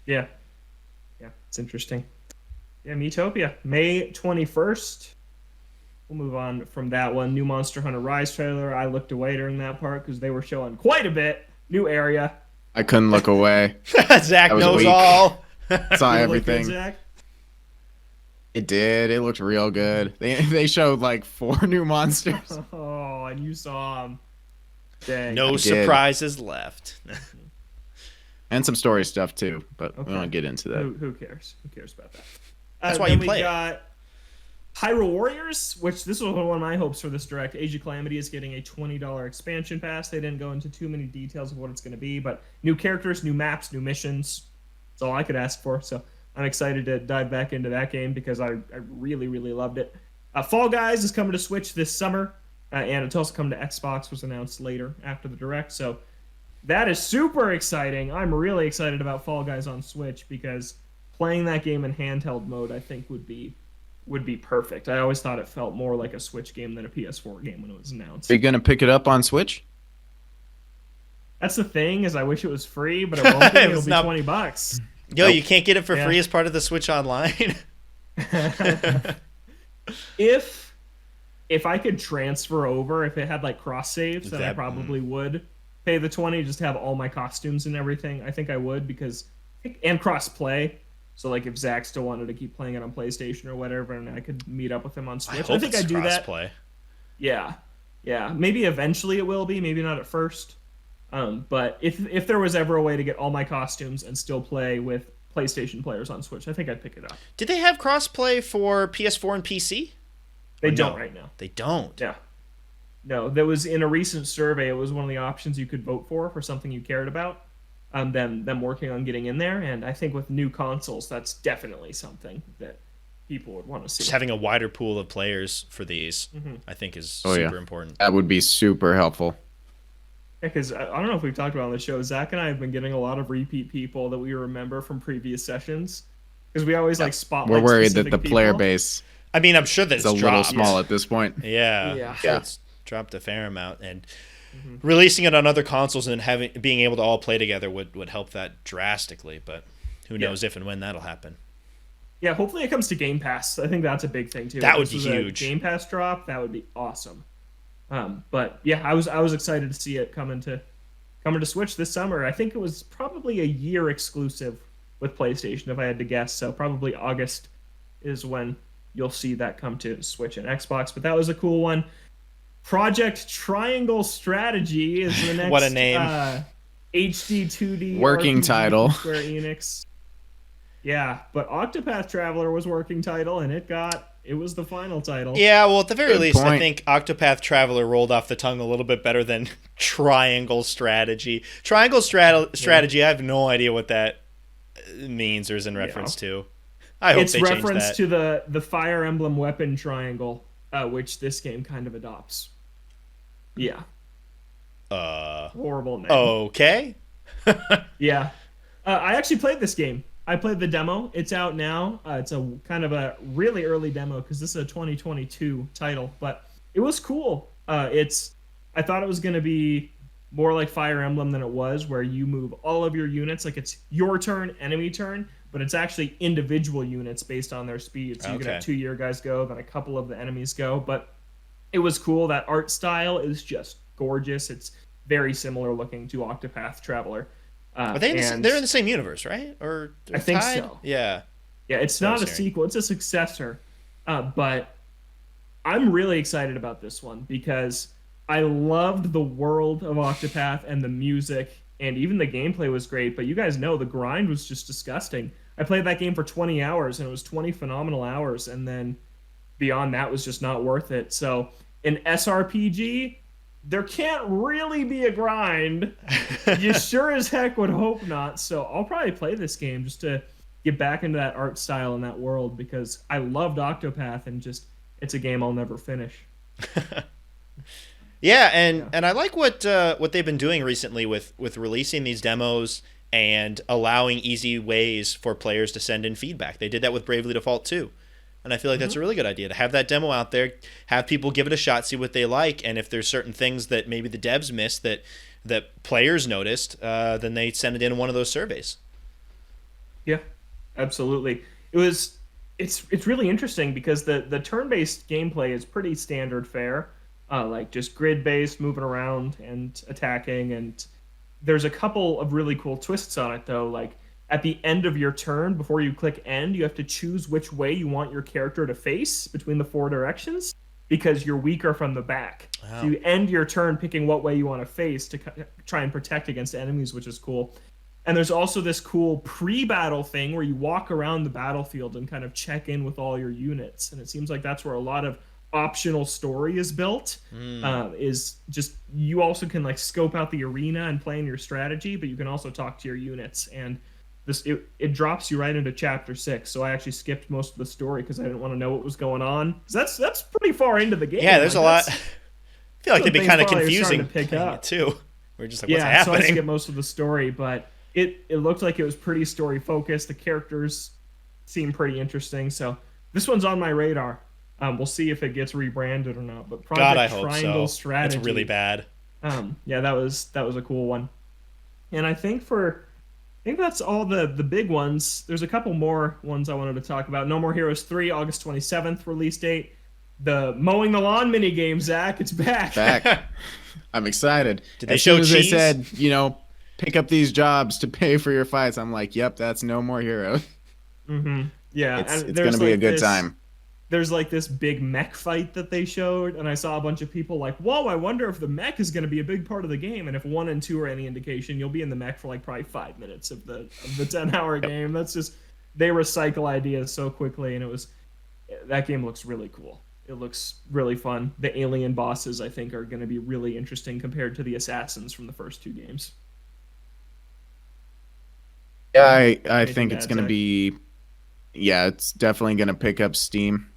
Yeah, it's interesting. Yeah, Miitopia, May 21st. We'll move on from that one. New Monster Hunter Rise trailer. I looked away during that part because they were showing quite a bit. New area. I couldn't look away. Zach knows all. Saw everything. Good, Zach? It did. It looked real good. They showed like 4 new monsters. Oh, and you saw them. Dang. No surprises left. And some story stuff too, but we won't get into that. Who cares? Who cares about that? That's why you play it. We got Hyrule Warriors, which this was one of my hopes for this direct. Age of Calamity is getting a $20 expansion pass. They didn't go into too many details of what it's going to be, but new characters, new maps, new missions. That's all I could ask for. So I'm excited to dive back into that game because I really, really loved it. Fall Guys is coming to Switch this summer, and it's also coming to Xbox, was announced later after the direct. So that is super exciting. I'm really excited about Fall Guys on Switch because playing that game in handheld mode, I think, would be perfect. I always thought it felt more like a Switch game than a PS4 game when it was announced. Are you going to pick it up on Switch? That's the thing, is I wish it was free, but it won't be. It'll be $20. Yo, you can't get it for free as part of the Switch Online? If I could transfer over, if it had like cross saves, then I probably would pay the $20 just to have all my costumes and everything. I think I would and cross play. So like if Zach still wanted to keep playing it on PlayStation or whatever, and I could meet up with him on Switch, I think I'd do that. Play. Yeah. Maybe eventually it will be. Maybe not at first. But if there was ever a way to get all my costumes and still play with PlayStation players on Switch, I think I'd pick it up. Did they have crossplay for PS4 and PC? They don't right now. They don't. Yeah. No, there was in a recent survey. It was one of the options you could vote for something you cared about. Them working on getting in there, and I think with new consoles, that's definitely something that people would want to see. Just having a wider pool of players for these, I think, is super important. That would be super helpful. Yeah, because I don't know if we've talked about on the show, Zach and I have been getting a lot of repeat people that we remember from previous sessions, because we always like spotlight. We're worried that the player base. I mean, I'm sure that it's a little small at this point. Yeah. It's dropped a fair amount, and releasing it on other consoles and being able to all play together would help that drastically. But who knows if and when that'll happen. Yeah, hopefully it comes to Game Pass. I think that's a big thing too. That would be huge. Game Pass drop, that would be awesome. But yeah, I was excited to see it coming to Switch this summer. I think it was probably a year exclusive with PlayStation, if I had to guess. So probably August is when you'll see that come to Switch and Xbox. But that was a cool one. Project Triangle Strategy is the next what a name. HD 2D working RPG title. Square Enix. Yeah, but Octopath Traveler was working title, and it was the final title. Yeah, well, at the very least, I think Octopath Traveler rolled off the tongue a little bit better than Triangle Strategy. Triangle Strategy, I have no idea what that means or is in reference to. I hope they change that. It's reference to the Fire Emblem weapon triangle, which this game kind of adopts. Yeah. Horrible name. Okay. Yeah. I actually played this game. I played the demo. It's out now. It's a kind of a really early demo because this is a 2022 title, but it was cool. I thought it was going to be more like Fire Emblem than it was, where you move all of your units, like it's your turn, enemy turn, but it's actually individual units based on their speed. So you can have 2 your guys go, then a couple of the enemies go. But it was cool. That art style is just gorgeous. It's very similar looking to Octopath Traveler. Are they're in the same universe, right? Or I think tied? so. Yeah. Yeah, it's not a sequel. It's a successor. But I'm really excited about this one because I loved the world of Octopath and the music, and even the gameplay was great. But you guys know the grind was just disgusting. I played that game for 20 hours, and it was 20 phenomenal hours, and then beyond that was just not worth it. So in SRPG, there can't really be a grind. You sure as heck would hope not. So I'll probably play this game just to get back into that art style and that world because I loved Octopath, and just it's a game I'll never finish. Yeah, and I like what they've been doing recently with releasing these demos and allowing easy ways for players to send in feedback. They did that with Bravely Default 2. And I feel like that's a really good idea to have that demo out there, have people give it a shot, see what they like, and if there's certain things that maybe the devs missed that players noticed, then they send it in one of those surveys. Yeah, absolutely. It's really interesting because the turn-based gameplay is pretty standard fare, like just grid-based, moving around and attacking. And there's a couple of really cool twists on it, though. Like at the end of your turn, before you click end, you have to choose which way you want your character to face between the 4 directions because you're weaker from the back. Wow. So you end your turn picking what way you want to face to try and protect against enemies, which is cool. And there's also this cool pre-battle thing where you walk around the battlefield and kind of check in with all your units. And it seems like that's where a lot of optional story is built. Is just you also can like scope out the arena and plan your strategy, but you can also talk to your units. And it drops you right into chapter 6. So I actually skipped most of the story because I didn't want to know what was going on. 'Cause that's pretty far into the game. Yeah, there's a lot. I feel like they'd be kind of probably confusing starting to pick playing up. it too. We're just like, what's happening? So I skipped most of the story, but it looked like it was pretty story focused. The characters seem pretty interesting, so this one's on my radar. We'll see if it gets rebranded or not. But Project God, I hope Triangle so. Strategy, It's really bad. yeah, that was a cool one. And I think that's all the big ones. There's a couple more ones I wanted to talk about. No More Heroes 3, August 27th release date. The mowing the lawn mini game, Zach, it's back. I'm excited. Did they as show soon as cheese? They said, pick up these jobs to pay for your fights. I'm like, yep, that's No More Heroes. Yeah, It's and going to be like a good time. There's like this big mech fight that they showed, and I saw a bunch of people like, whoa, I wonder if the mech is going to be a big part of the game. And if 1 and 2 are any indication, you'll be in the mech for like probably 5 minutes of the 10-hour game. That's just, they recycle ideas so quickly, and that game looks really cool. It looks really fun. The alien bosses, I think, are going to be really interesting compared to the assassins from the first 2 games. Yeah, I Anything think to it's add, going to Zach? be, it's definitely going to pick up steam.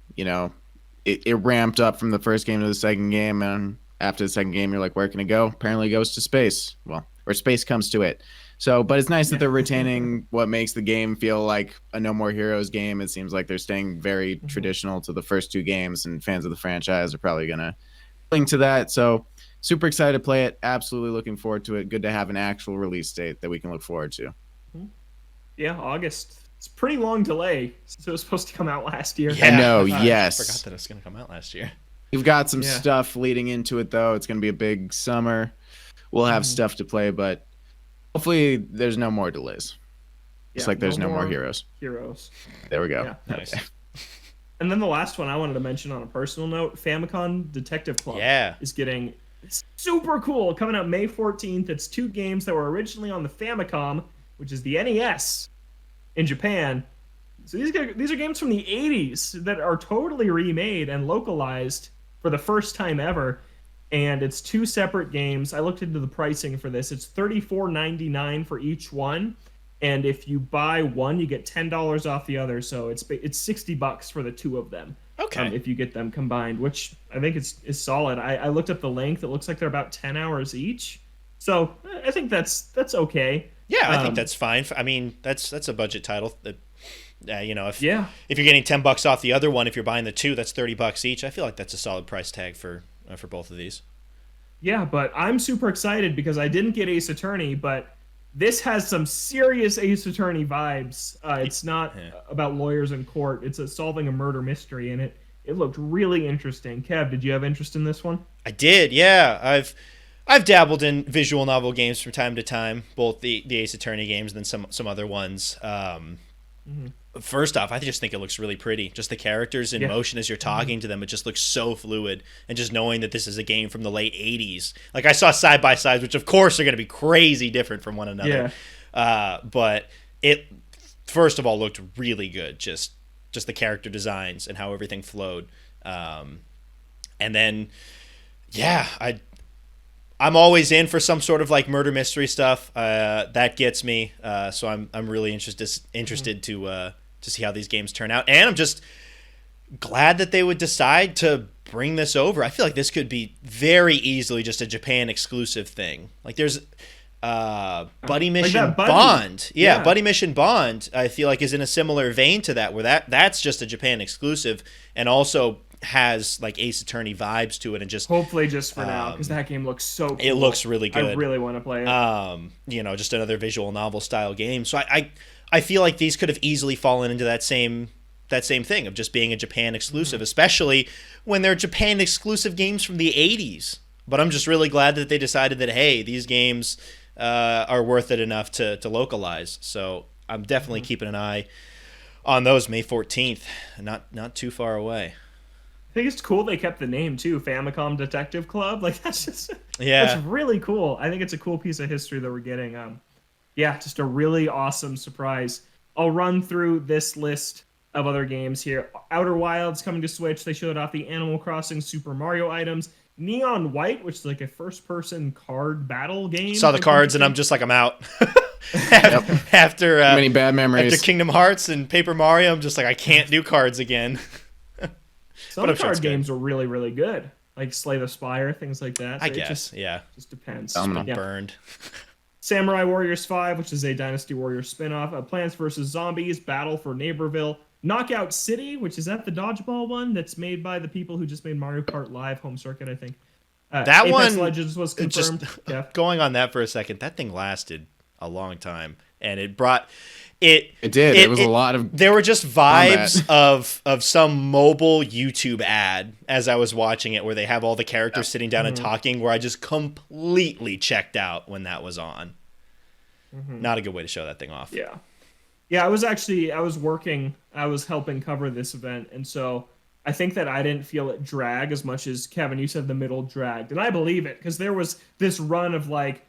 It ramped up from the first game to the second game, and after the second game, you're like, where can it go? Apparently it goes to space. Well, or space comes to it. So, but it's nice that they're retaining what makes the game feel like a No More Heroes game. It seems like they're staying very traditional to the first 2 games, and fans of the franchise are probably going to cling to that. So, super excited to play it. Absolutely looking forward to it. Good to have an actual release date that we can look forward to. Yeah, August. It's a pretty long delay since it was supposed to come out last year. I know, I yes. forgot that it was going to come out last year. We've got some Yeah. stuff leading into it, though. It's going to be a big summer. We'll have stuff to play, but hopefully there's no more delays. Just like there's no more heroes. There we go. Yeah. Nice. And then the last one I wanted to mention on a personal note, Famicom Detective Club is getting super cool. Coming out May 14th. It's 2 games that were originally on the Famicom, which is the NES in Japan. So these are games from the 80s that are totally remade and localized for the first time ever. And it's 2 separate games. I looked into the pricing for this. It's $34.99 for each one. And if you buy one, you get $10 off the other. So it's $60 for the 2 of them. Okay. If you get them combined, which I think is solid. I looked up the length. It looks like they're about 10 hours each. So I think that's okay. Yeah, I think that's fine. I mean, that's a budget title. That, if you're Yeah. getting $10 off the other one, if you're buying the 2, that's $30 each. I feel like that's a solid price tag for both of these. Yeah, but I'm super excited because I didn't get Ace Attorney, but this has some serious Ace Attorney vibes. It's not about lawyers in court. It's solving a murder mystery, and it looked really interesting. Kev, did you have interest in this one? I did, yeah. I've dabbled in visual novel games from time to time, both the Ace Attorney games and then some other ones. First off, I just think it looks really pretty. Just the characters in motion as you're talking to them, it just looks so fluid. And just knowing that this is a game from the late 80s. Like, I saw side-by-sides, which of course are going to be crazy different from one another. Yeah. But it, first of all, looked really good. Just the character designs and how everything flowed. And then, yeah, I'm always in for some sort of like murder mystery stuff. That gets me. So I'm really interested to see how these games turn out. And I'm just glad that they would decide to bring this over. I feel like this could be very easily just a Japan exclusive thing. Like there's Buddy Mission Buddy. Bond. Yeah, Yeah. Buddy Mission Bond, I feel like is in a similar vein to that, where that's just a Japan exclusive and also has like Ace Attorney vibes to it, and just Hopefully just for now, because that game looks so cool. it looks really good. I really want to play it. Just another visual novel style game. So I feel like these could have easily fallen into that same thing of just being a Japan exclusive, especially when they're Japan exclusive games from the 80s. But I'm just really glad that they decided that, hey, these games are worth it enough to localize. So I'm definitely keeping an eye on those May 14th. Not too far away. I think it's cool they kept the name too, Famicom Detective Club. Like that's Yeah. really cool. I think it's a cool piece of history that we're getting. Just a really awesome surprise. I'll run through this list of other games here. Outer Wilds coming to Switch. They showed off the Animal Crossing Super Mario items. Neon White, which is like a first-person card battle game. Saw the cards and I'm just like, I'm out. After Many bad memories. After Kingdom Hearts and Paper Mario, I'm just like, I can't do cards again. Some card games are really, really good. Like Slay the Spire, things like that. So I guess, just depends. I'm been burned. Samurai Warriors 5, which is a Dynasty Warriors spin-off. Plants vs. Zombies, Battle for Neighborville. Knockout City, which is that the dodgeball one that's made by the people who just made Mario Kart Live Home Circuit, I think. That Apex one Legends was confirmed. Just going on that for a second, that thing lasted a long time, and it brought it. It did. It was a lot of. There were just vibes of some mobile YouTube ad as I was watching it, where they have all the characters sitting down and talking. Where I just completely checked out when that was on. Not a good way to show that thing off. Yeah, I was working, I was helping cover this event, and so I think that I didn't feel it drag as much as, Kevin, you said the middle dragged. And I believe it, because there was this run of like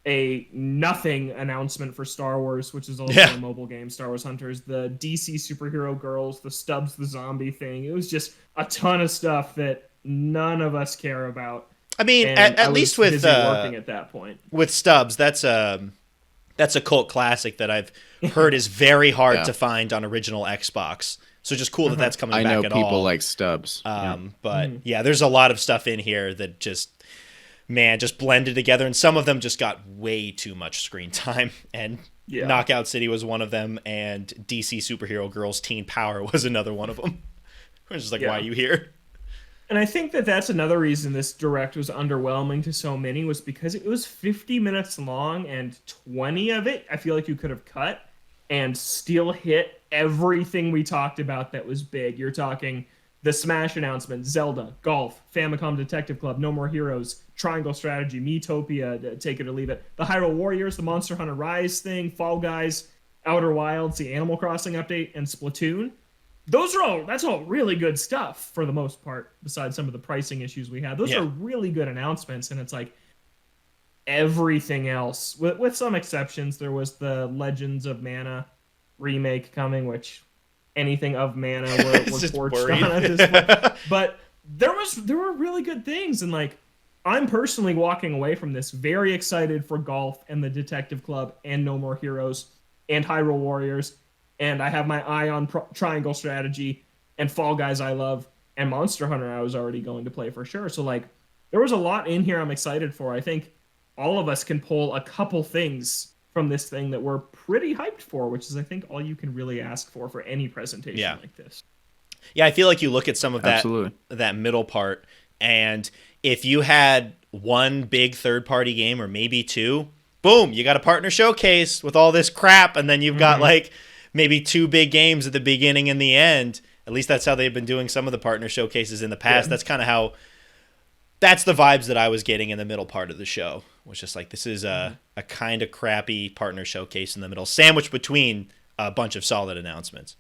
a nothing announcement for Star Wars, which is also a mobile game, Star Wars Hunters, the DC superhero girls, the Stubbs the zombie thing. It was just a ton of stuff that none of us care about. I mean, at least with working at that point. With Stubbs, that's a cult classic that I've heard is very hard to find on original Xbox. So just cool that that's coming back at all. I know people like Stubbs. But yeah, there's a lot of stuff in here that just blended together. And some of them just got way too much screen time. And Knockout City was one of them. And DC Superhero Girls Teen Power was another one of them. I was just like, why are you here? And I think that that's another reason this Direct was underwhelming to so many, was because it was 50 minutes long, and 20 of it I feel like you could have cut and still hit everything we talked about that was big. You're talking the Smash announcement, Zelda, Golf, Famicom Detective Club, No More Heroes, Triangle Strategy, Miitopia, take it or leave it, the Hyrule Warriors, the Monster Hunter Rise thing, Fall Guys, Outer Wilds, the Animal Crossing update, and Splatoon. That's all really good stuff for the most part, besides some of the pricing issues we had. Those are really good announcements, and it's like everything else, with some exceptions. There was the Legends of Mana remake coming, which anything of Mana we're torched on at this point. But there were really good things, and like I'm personally walking away from this very excited for Golf and the Detective Club and No More Heroes and Hyrule Warriors. And I have my eye on Triangle Strategy and Fall Guys I love, and Monster Hunter I was already going to play for sure. So, like, there was a lot in here I'm excited for. I think all of us can pull a couple things from this thing that we're pretty hyped for, which is, I think, all you can really ask for any presentation like this. Yeah, I feel like you look at some of that middle part, and if you had one big third-party game or maybe two, boom, you got a partner showcase with all this crap, and then you've got, like, maybe two big games at the beginning and the end. At least that's how they've been doing some of the partner showcases in the past. That's kind of that's the vibes that I was getting in the middle part of the show. Was just like, this is a kind of crappy partner showcase in the middle, sandwiched between a bunch of solid announcements.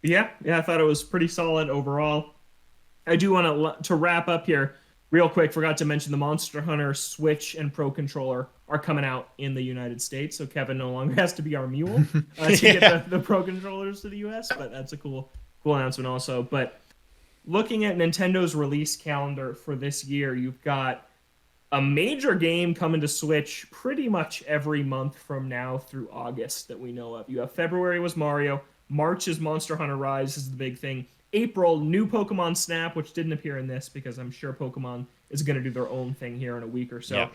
Yeah, I thought it was pretty solid overall. I do want to wrap up here real quick. Forgot to mention the Monster Hunter Switch and Pro Controller are coming out in the United States, so Kevin no longer has to be our mule to get the Pro Controllers to the US, but that's a cool announcement also. But looking at Nintendo's release calendar for this year, you've got a major game coming to Switch pretty much every month from now through August that we know of. You have February was Mario, March is Monster Hunter Rise is the big thing, April, new Pokemon Snap, which didn't appear in this because I'm sure Pokemon is going to do their own thing here in a week or so.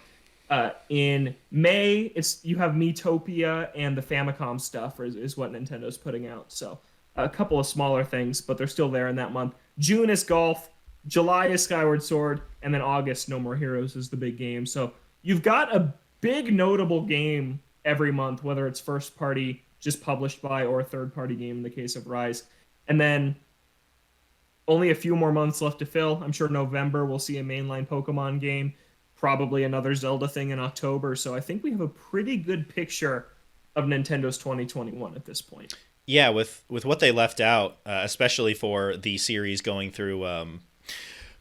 Yeah. In May, you have Miitopia and the Famicom stuff is what Nintendo's putting out. So a couple of smaller things, but they're still there in that month. June is Golf, July is Skyward Sword, and then August, No More Heroes is the big game. So you've got a big notable game every month, whether it's first party, just published by, or a third party game in the case of Rise. And then only a few more months left to fill. I'm sure November we'll see a mainline Pokemon game, probably another Zelda thing in October. So I think we have a pretty good picture of Nintendo's 2021 at this point. Yeah, with what they left out, especially for the series going through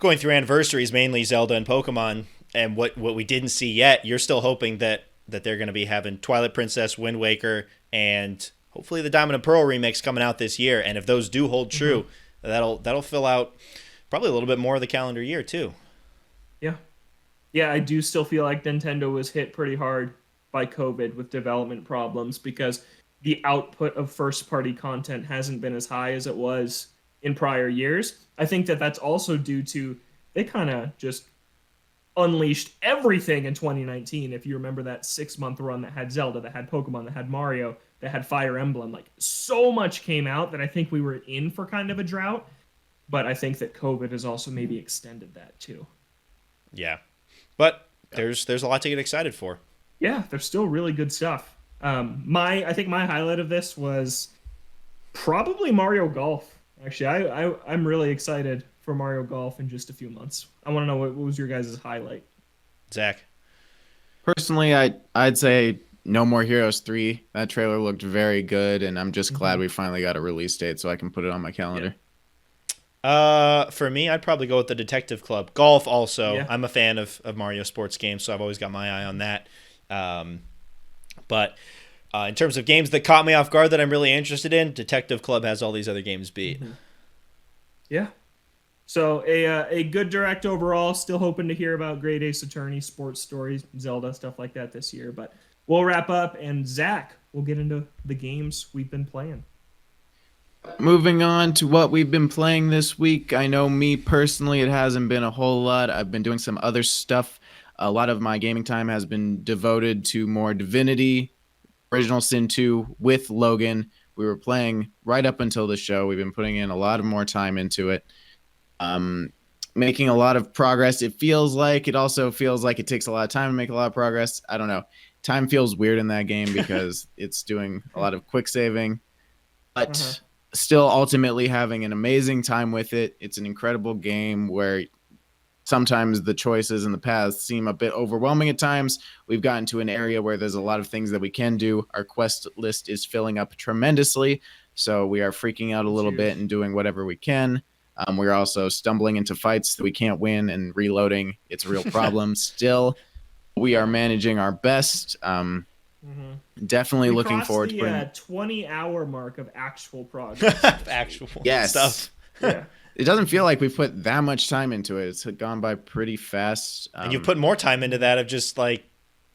anniversaries, mainly Zelda and Pokemon, and what we didn't see yet, you're still hoping that they're going to be having Twilight Princess, Wind Waker, and hopefully the Diamond and Pearl remix coming out this year. And if those do hold true, that'll fill out probably a little bit more of the calendar year too. Yeah, I do still feel like Nintendo was hit pretty hard by COVID with development problems because the output of first-party content hasn't been as high as it was in prior years. I think that's also due to they kind of just unleashed everything in 2019. If you remember that 6-month run that had Zelda, that had Pokemon, that had Mario, that had Fire Emblem, like so much came out that I think we were in for kind of a drought. But I think that COVID has also maybe extended that too. Yeah. But there's a lot to get excited for. Yeah, there's still really good stuff. I think my highlight of this was probably Mario Golf. Actually, I'm really excited for Mario Golf in just a few months. I want to know what was your guys' highlight. Zach? Personally, I'd say No More Heroes 3. That trailer looked very good, and I'm just glad we finally got a release date so I can put it on my calendar. Yeah. For me, I'd probably go with the Detective Club. Golf also. Yeah. I'm a fan of Mario sports games, so I've always got my eye on that. But in terms of games that caught me off guard that I'm really interested in, Detective Club has all these other games beat. Yeah. So a good direct overall. Still hoping to hear about Great Ace Attorney, sports stories, Zelda, stuff like that this year. But we'll wrap up, and Zach, we'll get into the games we've been playing. Moving on to what we've been playing this week. I know me personally, it hasn't been a whole lot. I've been doing some other stuff. A lot of my gaming time has been devoted to more Divinity, Original Sin 2 with Logan. We were playing right up until the show. We've been putting in a lot of more time into it. Making a lot of progress. It also feels like it takes a lot of time to make a lot of progress. I don't know. Time feels weird in that game because it's doing a lot of quick saving. But still ultimately having an amazing time with it. It's an incredible game where sometimes the choices and the paths seem a bit overwhelming at times. We've gotten to an area where there's a lot of things that we can do. Our quest list is filling up tremendously, so we are freaking out a little bit and doing whatever we can. We're also stumbling into fights that we can't win and reloading. It's a real problem. Still, we are managing our best. Definitely looking forward to putting 20-hour mark of actual progress. Actual yes. stuff. Yeah. It doesn't feel like we've put that much time into it. It's gone by pretty fast. And you put more time into that of just like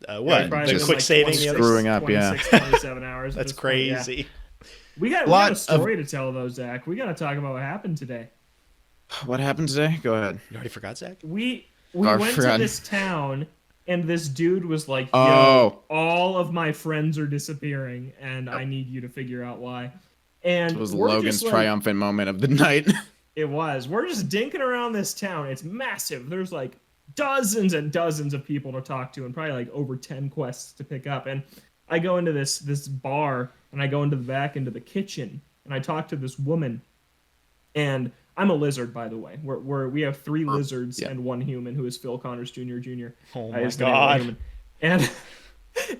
what? probably The been quick like saving, 26, screwing up, 27 hours. That's at this point, crazy. yeah. We got a story to tell though, Zach. We got to talk about what happened today. What happened today? Go ahead. You already forgot, Zach? We went to this town, and this dude was like, "Yo, all of my friends are disappearing, and I need you to figure out why." And it was Logan's triumphant moment of the night. It was. We're just dinking around this town. It's massive. There's like dozens and dozens of people to talk to, and probably like over 10 quests to pick up. And I go into this bar, and I go into the kitchen, and I talk to this woman, and I'm a lizard, by the way. We have 3 lizards and 1 human who is Phil Connors Jr. Oh my God. And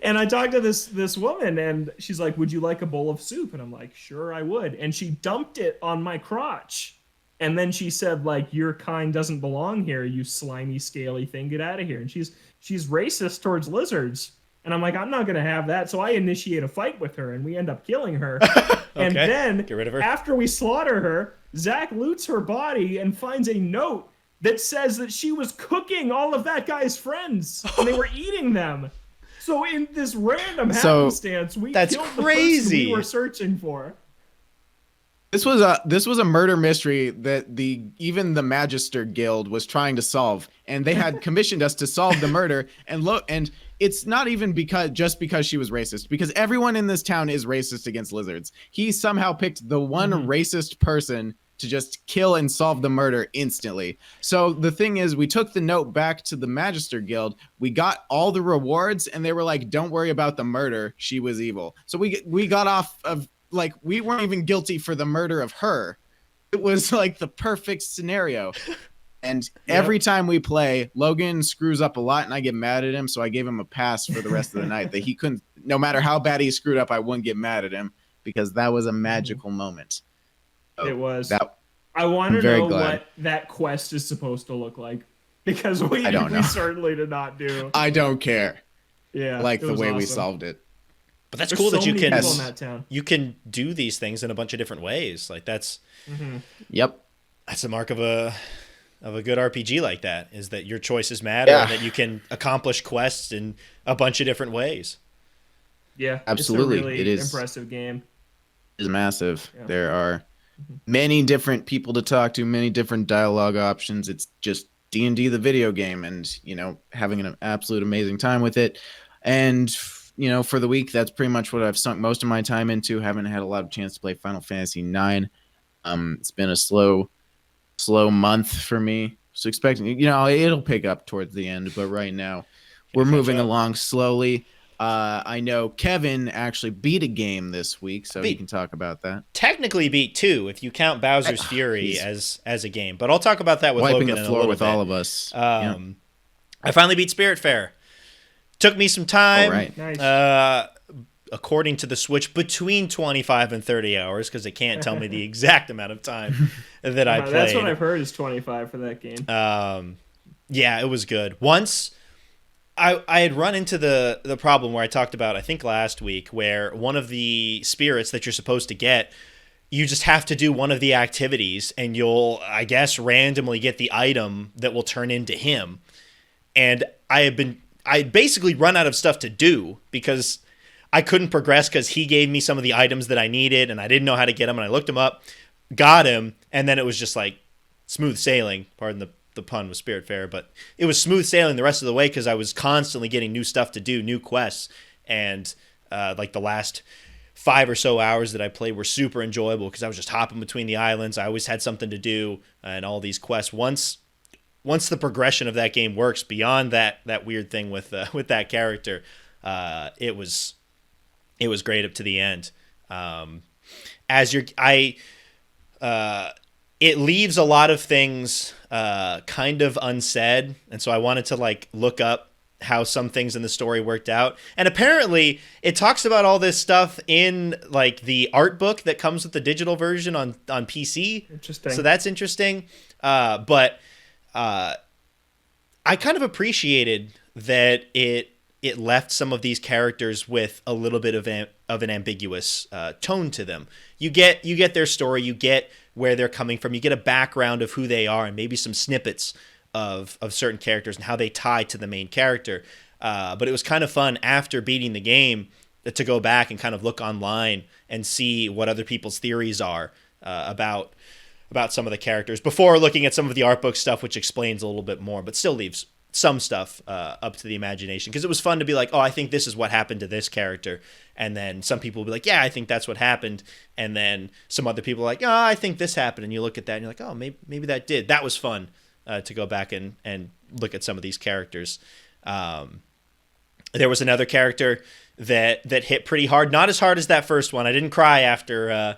I talked to this woman, and she's like, "Would you like a bowl of soup?" And I'm like, "Sure, I would." And she dumped it on my crotch. And then she said, like, "Your kind doesn't belong here, you slimy, scaly thing. Get out of here." And she's racist towards lizards. And I'm like, I'm not going to have that. So I initiate a fight with her, and we end up killing her. And then, get rid of her. After we slaughter her, Zach loots her body and finds a note that says that she was cooking all of that guy's friends, and they were eating them. So in this random happenstance, we killed the person we were searching for. This was a murder mystery that even the Magister Guild was trying to solve, and they had commissioned us to solve the murder. And it's not even because she was racist, because everyone in this town is racist against lizards. He somehow picked the one racist person to just kill and solve the murder instantly. So the thing is, we took the note back to the Magister Guild. We got all the rewards, and they were like, "Don't worry about the murder. She was evil." So we got off of, like, we weren't even guilty for the murder of her. It was like the perfect scenario. And every time we play, Logan screws up a lot, and I get mad at him. So I gave him a pass for the rest of the night, that he couldn't, no matter how bad he screwed up, I wouldn't get mad at him, because that was a magical moment. So it was. I want to know what that quest is supposed to look like, because we certainly did not do. I don't care. Yeah, I like the way we solved it. But that's cool that you can do these things in a bunch of different ways. Like that's that's the mark of a good RPG like that, is that your choices matter and that you can accomplish quests in a bunch of different ways. Yeah, absolutely. It's a really it is impressive game. It is massive. Yeah. There are many different people to talk to, many different dialogue options. It's just D&D the video game, and having an absolute amazing time with it. And for the week, that's pretty much what I've sunk most of my time into. Haven't had a lot of chance to play Final Fantasy IX. It's been a slow month for me. So expecting, it'll pick up towards the end, but right now we're moving along slowly. I know Kevin actually beat a game this week, so he can talk about that. Technically beat 2 if you count Bowser's Fury as a game, but I'll talk about that with Logan in a little bit. Wiping the floor with all of us. I finally beat Spiritfarer. Took me some time. Right. Nice. According to the Switch, between 25 and 30 hours, because it can't tell me the exact amount of time that I played. That's what I've heard is 25 for that game. Yeah, it was good. Once I had run into the problem where I talked about, I think last week, where one of the spirits that you're supposed to get, you just have to do one of the activities, and you'll, I guess, randomly get the item that will turn into him. And I basically run out of stuff to do, because I couldn't progress because he gave me some of the items that I needed, and I didn't know how to get them, and I looked him up, got him, and then it was just like smooth sailing. Pardon the pun with Spiritfarer, but it was smooth sailing the rest of the way because I was constantly getting new stuff to do, new quests, and like the last 5 or so hours that I played were super enjoyable because I was just hopping between the islands. I always had something to do, and all these quests. Once the progression of that game works beyond that weird thing with that character, it was great up to the end. It leaves a lot of things kind of unsaid, and so I wanted to look up how some things in the story worked out. And apparently, it talks about all this stuff in the art book that comes with the digital version on PC. Interesting. So that's interesting. But I kind of appreciated that it left some of these characters with a little bit of an ambiguous tone to them. You get their story, you get where they're coming from, you get a background of who they are, and maybe some snippets of certain characters and how they tie to the main character. But it was kind of fun after beating the game to go back and kind of look online and see what other people's theories are about some of the characters before looking at some of the art book stuff, which explains a little bit more, but still leaves some stuff up to the imagination, because it was fun to be like, oh, I think this is what happened to this character, and then some people will be like, yeah, I think that's what happened, and then some other people are like, oh, I think this happened, and you look at that and you're like, oh, maybe that did. That was fun to go back and look at some of these characters. There was another character that hit pretty hard, not as hard as that first one. I didn't cry after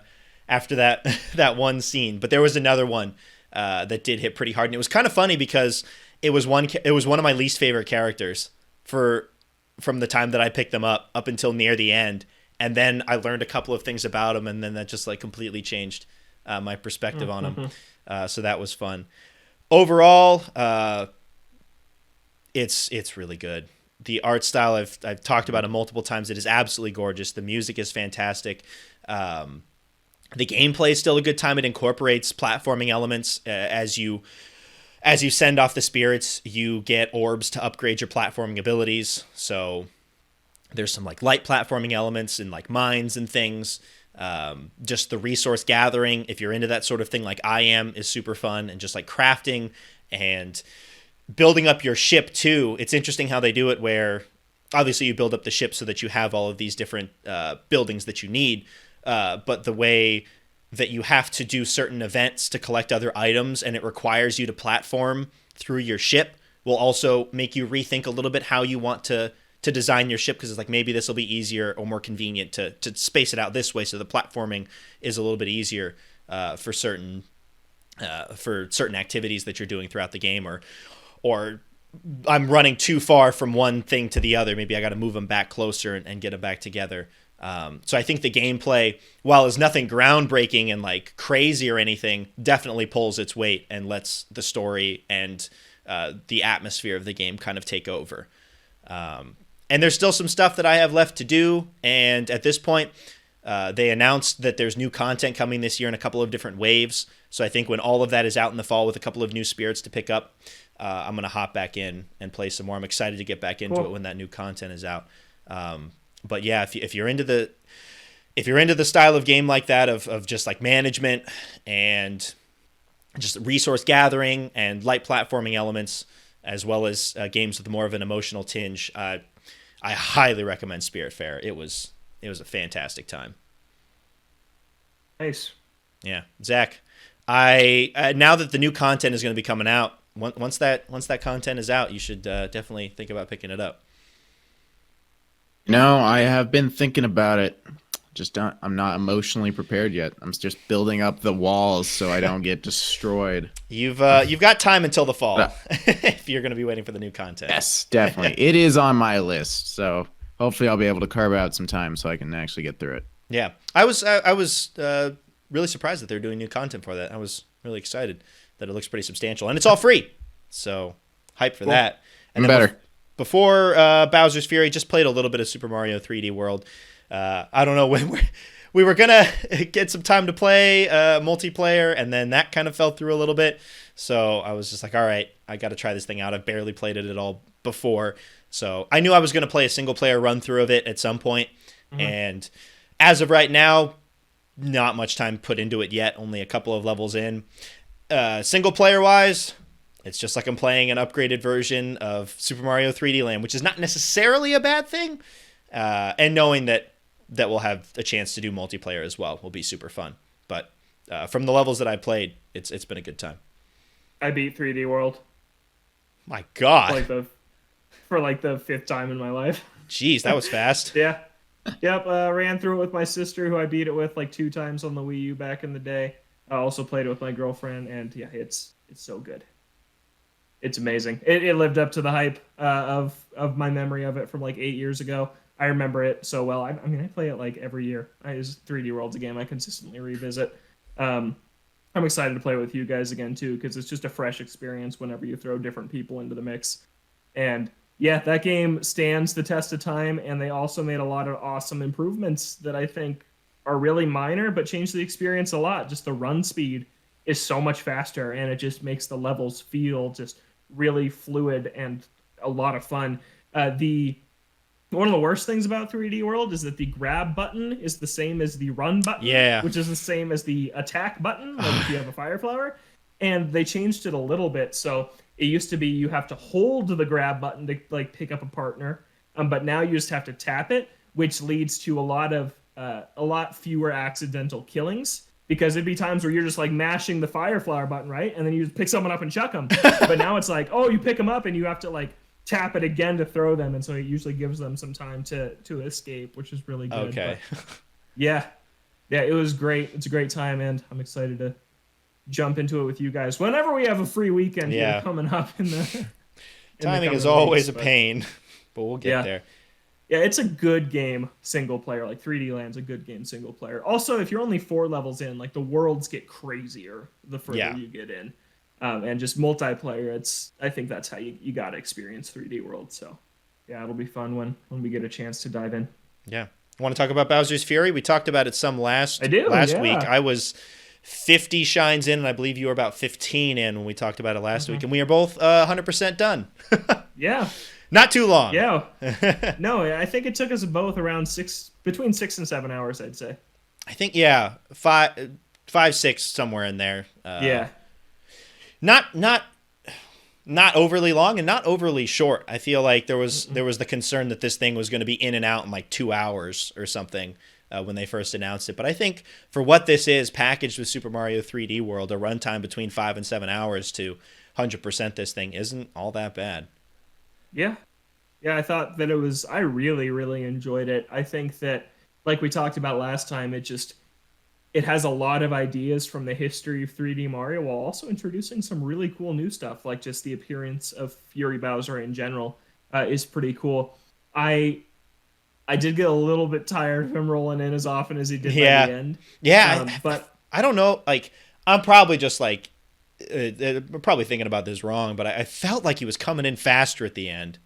that one scene, but there was another one that did hit pretty hard, and it was kind of funny because it was one of my least favorite characters from the time that I picked them up until near the end, and then I learned a couple of things about him, and then that just completely changed my perspective on him. So that was fun. Overall, it's really good. The art style I've talked about it multiple times. It is absolutely gorgeous. The music is fantastic. The gameplay is still a good time. It incorporates platforming elements. As you send off the spirits, you get orbs to upgrade your platforming abilities. So there's some light platforming elements and mines and things. Just the resource gathering, if you're into that sort of thing like I am, is super fun. And just like crafting and building up your ship too. It's interesting how they do it where obviously you build up the ship so that you have all of these different buildings that you need. But the way that you have to do certain events to collect other items and it requires you to platform through your ship will also make you rethink a little bit how you want to design your ship, because it's like maybe this will be easier or more convenient to space it out this way, so the platforming is a little bit easier for certain activities that you're doing throughout the game, or I'm running too far from one thing to the other. Maybe I got to move them back closer and get them back together. So I think the gameplay, while it's nothing groundbreaking and like crazy or anything, definitely pulls its weight and lets the story and the atmosphere of the game kind of take over. And there's still some stuff that I have left to do. And at this point, they announced that there's new content coming this year in a couple of different waves. So I think when all of that is out in the fall with a couple of new spirits to pick up, I'm going to hop back in and play some more. I'm excited to get back into it when that new content is out. But yeah, if you're into the style of game like that, of just like management and just resource gathering and light platforming elements, as well as games with more of an emotional tinge, I highly recommend Spiritfarer. It was a fantastic time. Nice. Yeah, Zach, I now that the new content is going to be coming out, once that content is out, you should definitely think about picking it up. No, I have been thinking about it. I'm not emotionally prepared yet. I'm just building up the walls so I don't get destroyed. You've got time until the fall if you're going to be waiting for the new content. Yes, definitely. It is on my list, so hopefully I'll be able to carve out some time so I can actually get through it. Yeah, I was really surprised that they're doing new content for that. I was really excited that it looks pretty substantial, and it's all free. So hype for that. And then better. Before Bowser's Fury, just played a little bit of Super Mario 3D World. I don't know when we were gonna get some time to play multiplayer, and then that kind of fell through a little bit. So I was just like, all right, I got to try this thing out. I've barely played it at all before, so I knew I was gonna play a single player run through of it at some point. And as of right now, not much time put into it yet. Only a couple of levels in. Single player wise, it's just like I'm playing an upgraded version of Super Mario 3D Land, which is not necessarily a bad thing. And knowing that we'll have a chance to do multiplayer as well will be super fun. But from the levels that I played, it's been a good time. I beat 3D World. My God. For the fifth time in my life. Jeez, that was fast. Yeah. Yep, ran through it with my sister, who I beat it with like 2 times on the Wii U back in the day. I also played it with my girlfriend, and yeah, it's so good. It's amazing. It lived up to the hype of my memory of it from like 8 years ago. I remember it so well. I mean, I play it like every year. It's 3D World's a game I consistently revisit. I'm excited to play it with you guys again too, because it's just a fresh experience whenever you throw different people into the mix. And yeah, that game stands the test of time, and they also made a lot of awesome improvements that I think are really minor, but change the experience a lot. Just the run speed is so much faster, and it just makes the levels feel just really fluid and a lot of fun. One of the worst things about 3D World is that the grab button is the same as the run button, which is the same as the attack button, like if you have a fire flower. And they changed it a little bit. So it used to be you have to hold the grab button to like pick up a partner, but now you just have to tap it, which leads to a lot fewer accidental killings. Because it'd be times where you're just like mashing the fire flower button, right? And then you just pick someone up and chuck them. But now it's like, oh, you pick them up and you have to like tap it again to throw them, and so it usually gives them some time to escape, which is really good. Okay. But yeah, it was great. It's a great time, and I'm excited to jump into it with you guys whenever we have a free weekend here coming up in the timing is always a pain, but we'll get there. Yeah, it's a good game single player. Like 3D Land's a good game single player. Also, if you're only 4 levels in, like the worlds get crazier the further you get in. And just multiplayer, I think that's how you got to experience 3D World. So, yeah, it'll be fun when we get a chance to dive in. Yeah. Want to talk about Bowser's Fury? We talked about it some last week. I was 50 shines in, and I believe you were about 15 in when we talked about it last week. And we are both 100% done. Yeah. Not too long. Yeah. No, I think it took us both around between 6 and 7 hours, I'd say. I think five, six, somewhere in there. Yeah. Not overly long and not overly short. I feel like there was the concern that this thing was going to be in and out in like 2 hours or something when they first announced it. But I think for what this is, packaged with Super Mario 3D World, a runtime between 5 and 7 hours to 100% this thing isn't all that bad. Yeah. Yeah, I thought that it was, I really, really enjoyed it. I think that, like we talked about last time, it has a lot of ideas from the history of 3D Mario while also introducing some really cool new stuff, like just the appearance of Fury Bowser in general is pretty cool. I did get a little bit tired of him rolling in as often as he did by the end. Yeah, but I don't know. Like, I'm probably just like, probably thinking about this wrong, but I felt like he was coming in faster at the end.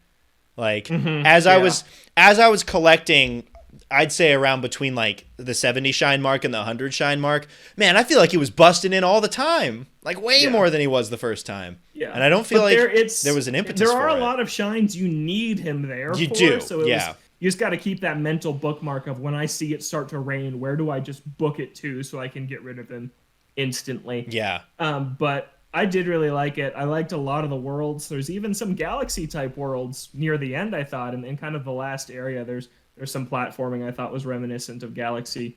Like as I was collecting, I'd say around between like the 70 shine mark and the 100 shine mark. Man, I feel like he was busting in all the time, like way more than he was the first time. Yeah, and I don't feel there was an impetus. There are a lot of shines you need him there. You do, so you just got to keep that mental bookmark of when I see it start to rain, where do I just book it to so I can get rid of him instantly. Yeah. But I did really like it. I liked a lot of the worlds. There's even some galaxy type worlds near the end, I thought, and in kind of the last area. There's some platforming I thought was reminiscent of Galaxy.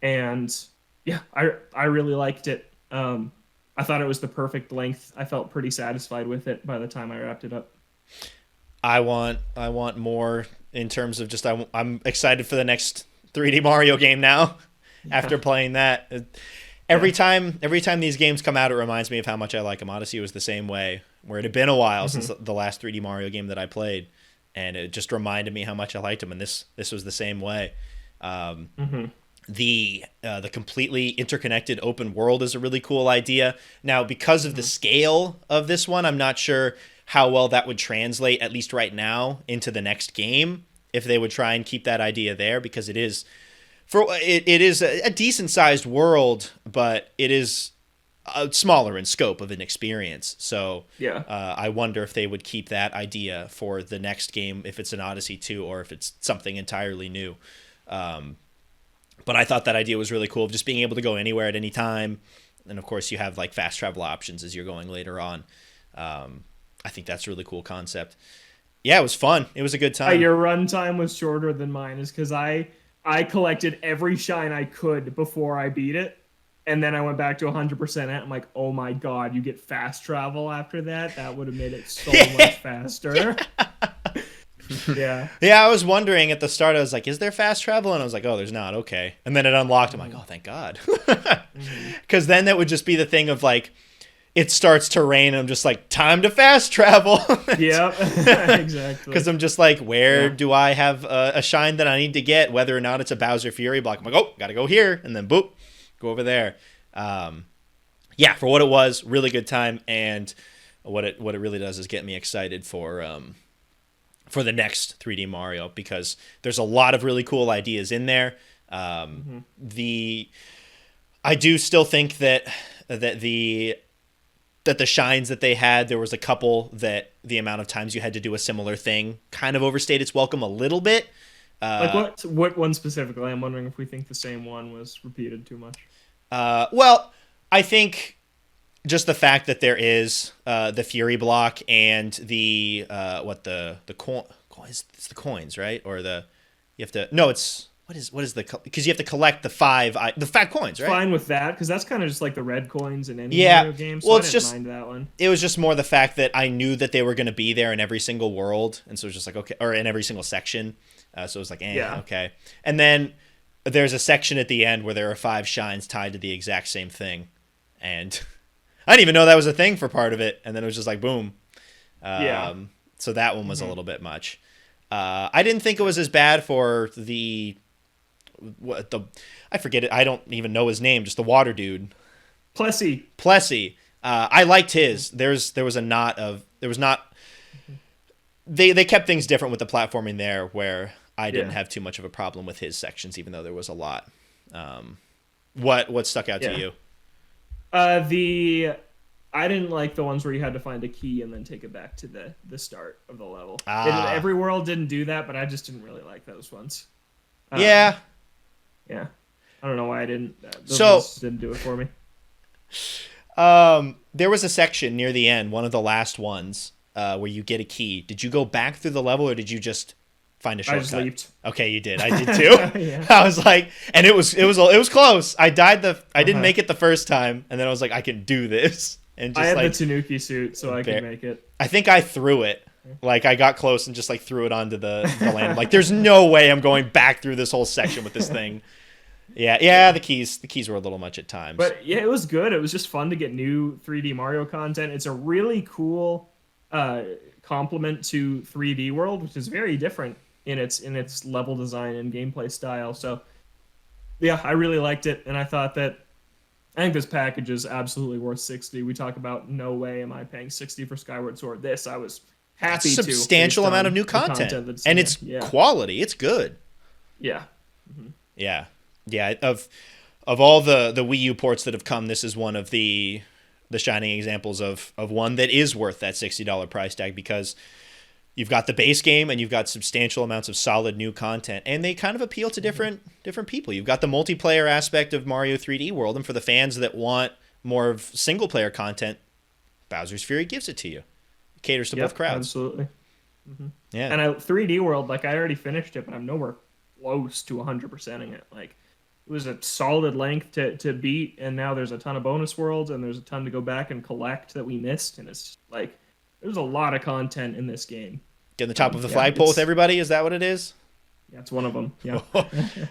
And yeah, I really liked it. I thought it was the perfect length. I felt pretty satisfied with it by the time I wrapped it up. I want more in terms of just I'm excited for the next 3D Mario game now after playing that. Every time these games come out, it reminds me of how much I like them. Odyssey was the same way, where it had been a while since the last 3D Mario game that I played, and it just reminded me how much I liked them. And this was the same way. The completely interconnected open world is a really cool idea. Now, because of the scale of this one, I'm not sure how well that would translate, at least right now, into the next game. If they would try and keep that idea there, because it is a decent sized world, but it is smaller in scope of an experience. So I wonder if they would keep that idea for the next game, if it's an Odyssey 2 or if it's something entirely new. But I thought that idea was really cool, of just being able to go anywhere at any time. And of course you have like fast travel options as you're going later on. I think that's a really cool concept. Yeah, it was fun. It was a good time. Your run time was shorter than mine, is because I collected every shine I could before I beat it. And then I went back to 100% and I'm like, oh my god, you get fast travel after that? That would have made it so much faster. Yeah. Yeah, I was wondering at the start, I was like, is there fast travel? And I was like, oh, there's not. Okay. And then it unlocked. I'm like, oh, thank God. Because then that would just be the thing of like, it starts to rain and I'm just like, time to fast travel. Yep, exactly. Because I'm just like, where do I have a shine that I need to get, whether or not it's a Bowser Fury block? I'm like, oh, gotta go here. And then boop, go over there. Yeah, for what it was, really good time. And what it really does is get me excited for the next 3D Mario, because there's a lot of really cool ideas in there. I do still think that the shines that they had, there was a couple that the amount of times you had to do a similar thing kind of overstayed its welcome a little bit. Like what one specifically? I'm wondering if we think the same one was repeated too much. Well, I think just the fact that there is the Fury block and the coins. It's the coins, right? Or what is the, because you have to collect the five coins, right? Fine with that, because that's kind of just like the red coins in any Mario game. So well, I didn't mind that one. It was just more the fact that I knew that they were going to be there in every single world, and so it was just like, okay, or in every single section. So it was like, okay. And then there's a section at the end where there are 5 shines tied to the exact same thing, and I didn't even know that was a thing for part of it. And then it was just like, boom. So that one was a little bit much. I didn't think it was as bad for I forget it. I don't even know his name. Just the water dude. Plessy. I liked his. They kept things different with the platforming there, where I didn't have too much of a problem with his sections, even though there was a lot. What stuck out to you? I didn't like the ones where you had to find a key and then take it back to the start of the level. Every world didn't do that, but I just didn't really like those ones. Yeah. I don't know why I didn't. Those So- ones didn't do it for me. There was a section near the end, one of the last ones, where you get a key. Did you go back through the level, or did you just find a I just shortcut? leaped. Okay, you did. I did too. Yeah. I was like, and it was close. I didn't make it the first time, and then I was like, I can do this. And just I had like, the Tanuki suit, so I could make it. I think I threw it. Like I got close and just like threw it onto the land. I'm like, there's no way I'm going back through this whole section with this thing. Yeah. The keys were a little much at times. But yeah, it was good. It was just fun to get new 3D Mario content. It's a really cool complement to 3D World, which is very different in its level design and gameplay style. So yeah, I really liked it, and I think this package is absolutely worth $60. We talk about no way am I paying $60 for Skyward Sword. This I was happy to. Substantial amount of new content, and it's quality. It's good. Yeah. Yeah. Of all the Wii U ports that have come, this is one of the shining examples of one that is worth that $60 price tag, because you've got the base game and you've got substantial amounts of solid new content, and they kind of appeal to different people. You've got the multiplayer aspect of Mario 3D World, and for the fans that want more of single player content, Bowser's Fury gives it to you. It caters to both crowds. Absolutely. Mm-hmm. Yeah. And 3D World, like, I already finished it, but I'm nowhere close to 100%ing it. Like, it was a solid length to beat, and now there's a ton of bonus worlds, and there's a ton to go back and collect that we missed, and it's just, like, there's a lot of content in this game. Get on the top of the flagpole with everybody? Is that what it is? Yeah, it's one of them. Yeah.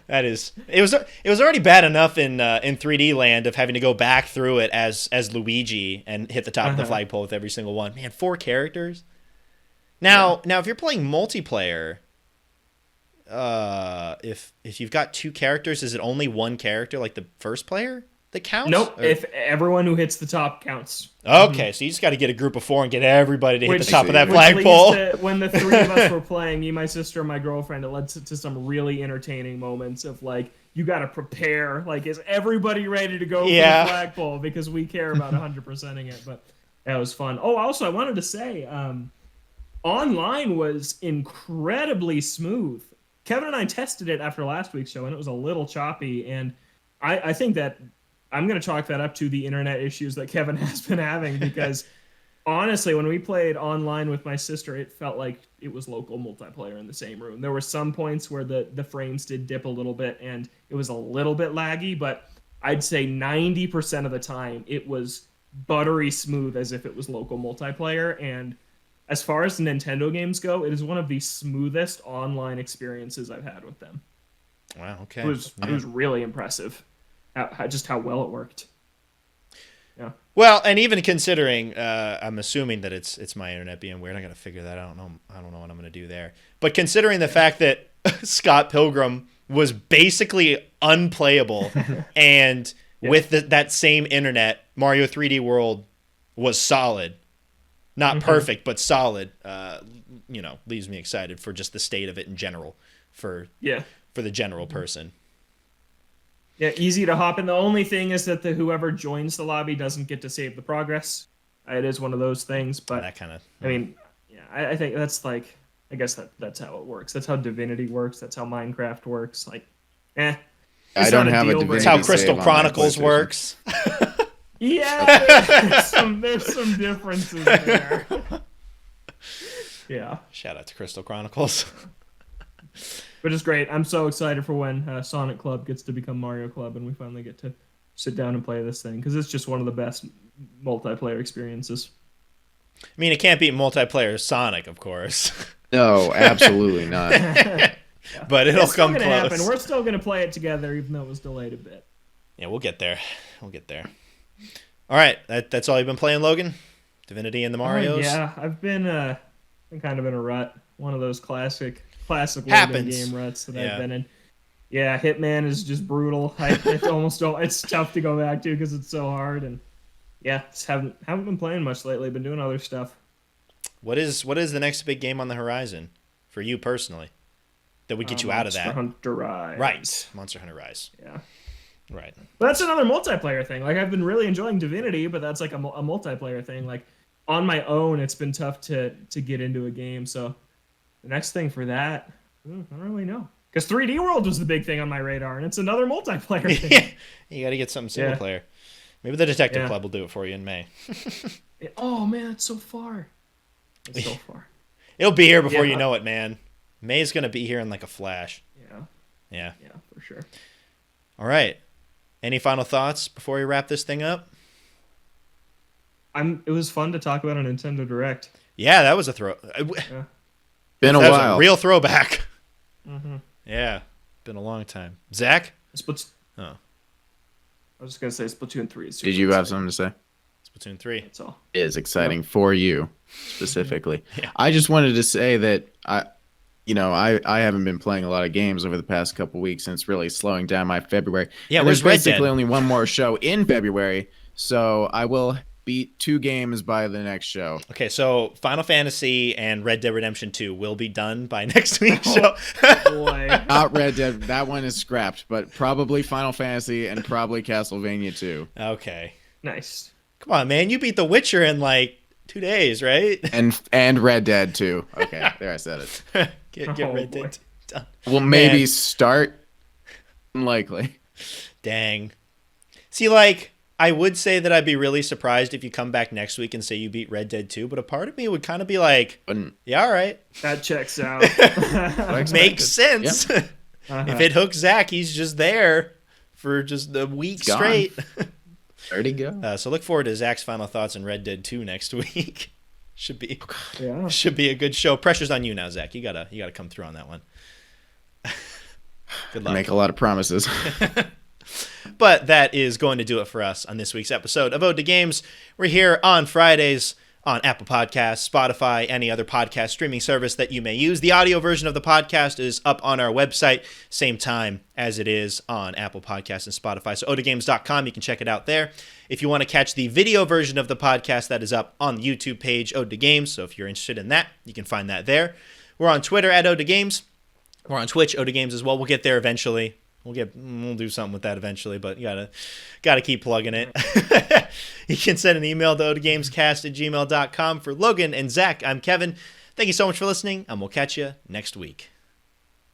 That is. It was already bad enough in 3D Land of having to go back through it as Luigi and hit the top of the flagpole with every single one. Man, 4 characters. Now if you're playing multiplayer, if you've got 2 characters, is it only 1 character like the first player that counts? Nope. If everyone who hits the top counts. Okay, so you just got to get a group of 4 and get everybody to hit the top of that which flagpole. leads to, when the 3 of us were playing, me, my sister, and my girlfriend, it led to some really entertaining moments of, like, you got to prepare. Like, is everybody ready to go for the flagpole? Because we care about 100%ing it. But that was fun. Oh, also, I wanted to say, online was incredibly smooth. Kevin and I tested it after last week's show, and it was a little choppy. And I think that I'm going to chalk that up to the internet issues that Kevin has been having, because honestly, when we played online with my sister, it felt like it was local multiplayer in the same room. There were some points where the frames did dip a little bit and it was a little bit laggy, but I'd say 90% of the time it was buttery smooth as if it was local multiplayer. And as far as Nintendo games go, it is one of the smoothest online experiences I've had with them. Wow, okay. It was really impressive. Just how well it worked. Yeah. Well, and even considering, I'm assuming that it's my internet being weird. I got to figure that out. I don't know what I'm going to do there. But considering the fact that Scott Pilgrim was basically unplayable, and with that same internet, Mario 3D World was solid, not perfect, but solid. Leaves me excited for just the state of it in general, for the general person. Yeah, easy to hop in. The only thing is that whoever joins the lobby doesn't get to save the progress. It is one of those things, but that kind of. I mean, I think that's like, I guess that's how it works. That's how Divinity works. That's how Minecraft works. Like, I don't have a Divinity. That's how Crystal Chronicles works. Yeah, there's some differences there. Yeah. Shout out to Crystal Chronicles. But it's great. I'm so excited for when Sonic Club gets to become Mario Club and we finally get to sit down and play this thing, because it's just one of the best multiplayer experiences. I mean, it can't beat multiplayer Sonic, of course. No, absolutely not. But it'll come close. Happen. We're still going to play it together, even though it was delayed a bit. Yeah, we'll get there. All right, that's all you've been playing, Logan? Divinity and the Marios? Yeah, I've been kind of in a rut. One of those classic Logan game ruts that I've been in. Yeah, Hitman is just brutal. It's tough to go back to because it's so hard, and just haven't been playing much lately. Been doing other stuff. What is the next big game on the horizon for you personally that would get you out of that? Monster Hunter Rise. Right, Monster Hunter Rise. Yeah. Right. But that's another multiplayer thing. Like, I've been really enjoying Divinity, but that's like a multiplayer thing. Like, on my own, it's been tough to get into a game. So the next thing for that, I don't really know. Because 3D World was the big thing on my radar, and it's another multiplayer thing. You got to get something single player. Maybe the Detective Yeah. Club will do it for you in May. Oh man, it's so far. It's so far. It'll be here before Yeah. you know it, man. May's going to be here in like a flash. Yeah, Yeah. for sure. All right. Any final thoughts before we wrap this thing up? It was fun to talk about a Nintendo Direct. Yeah, that was a throw. Yeah. Been a That was while. a real throwback. Mm-hmm. Yeah. Been a long time. Zach? I Oh, was just gonna say Splatoon 3 is super Did you have exciting. something to say? Splatoon 3. That's all. It is exciting for you specifically. Yeah. I just wanted to say that I haven't been playing a lot of games over the past couple weeks, and it's really slowing down my February. Yeah, and where's there's Red basically Dead? only one more show in February, so I will beat 2 games by the next show. Okay, so Final Fantasy and Red Dead Redemption 2 will be done by next week's show. Boy. Not Red Dead, that one is scrapped, but probably Final Fantasy and probably Castlevania 2. Okay. Nice. Come on, man. You beat The Witcher in like 2 days, right? And Red Dead 2. Okay, there I said it. Get Oh, Red boy. Dead done. We'll maybe Man. start. Unlikely. Dang. See, like, I would say that I'd be really surprised if you come back next week and say you beat Red Dead 2, but a part of me would kind of be like, Wouldn't. yeah, all right. That checks out. Makes sense. Uh-huh. If it hooks Zach, he's just there for just a week It's gone. straight. Where'd he go? So look forward to Zach's final thoughts on Red Dead 2 next week. Should be Yeah. should be a good show. Pressure's on you now, Zach. You gotta come through on that one. Good luck. Make a lot of promises. But that is going to do it for us on this week's episode of Ode to Games. We're here on Fridays on Apple Podcasts, Spotify, any other podcast streaming service that you may use. The audio version of the podcast is up on our website, same time as it is on Apple Podcasts and Spotify. So odegames.com, you can check it out there. If you want to catch the video version of the podcast, that is up on the YouTube page, Ode to Games. So if you're interested in that, you can find that there. We're on Twitter at Ode to Games. We're on Twitch, Ode to Games as well. We'll get there eventually. We'll do something with that eventually, but you gotta keep plugging it. You can send an email to odegamescast@gmail.com. For Logan and Zach, I'm Kevin. Thank you so much for listening, and we'll catch you next week.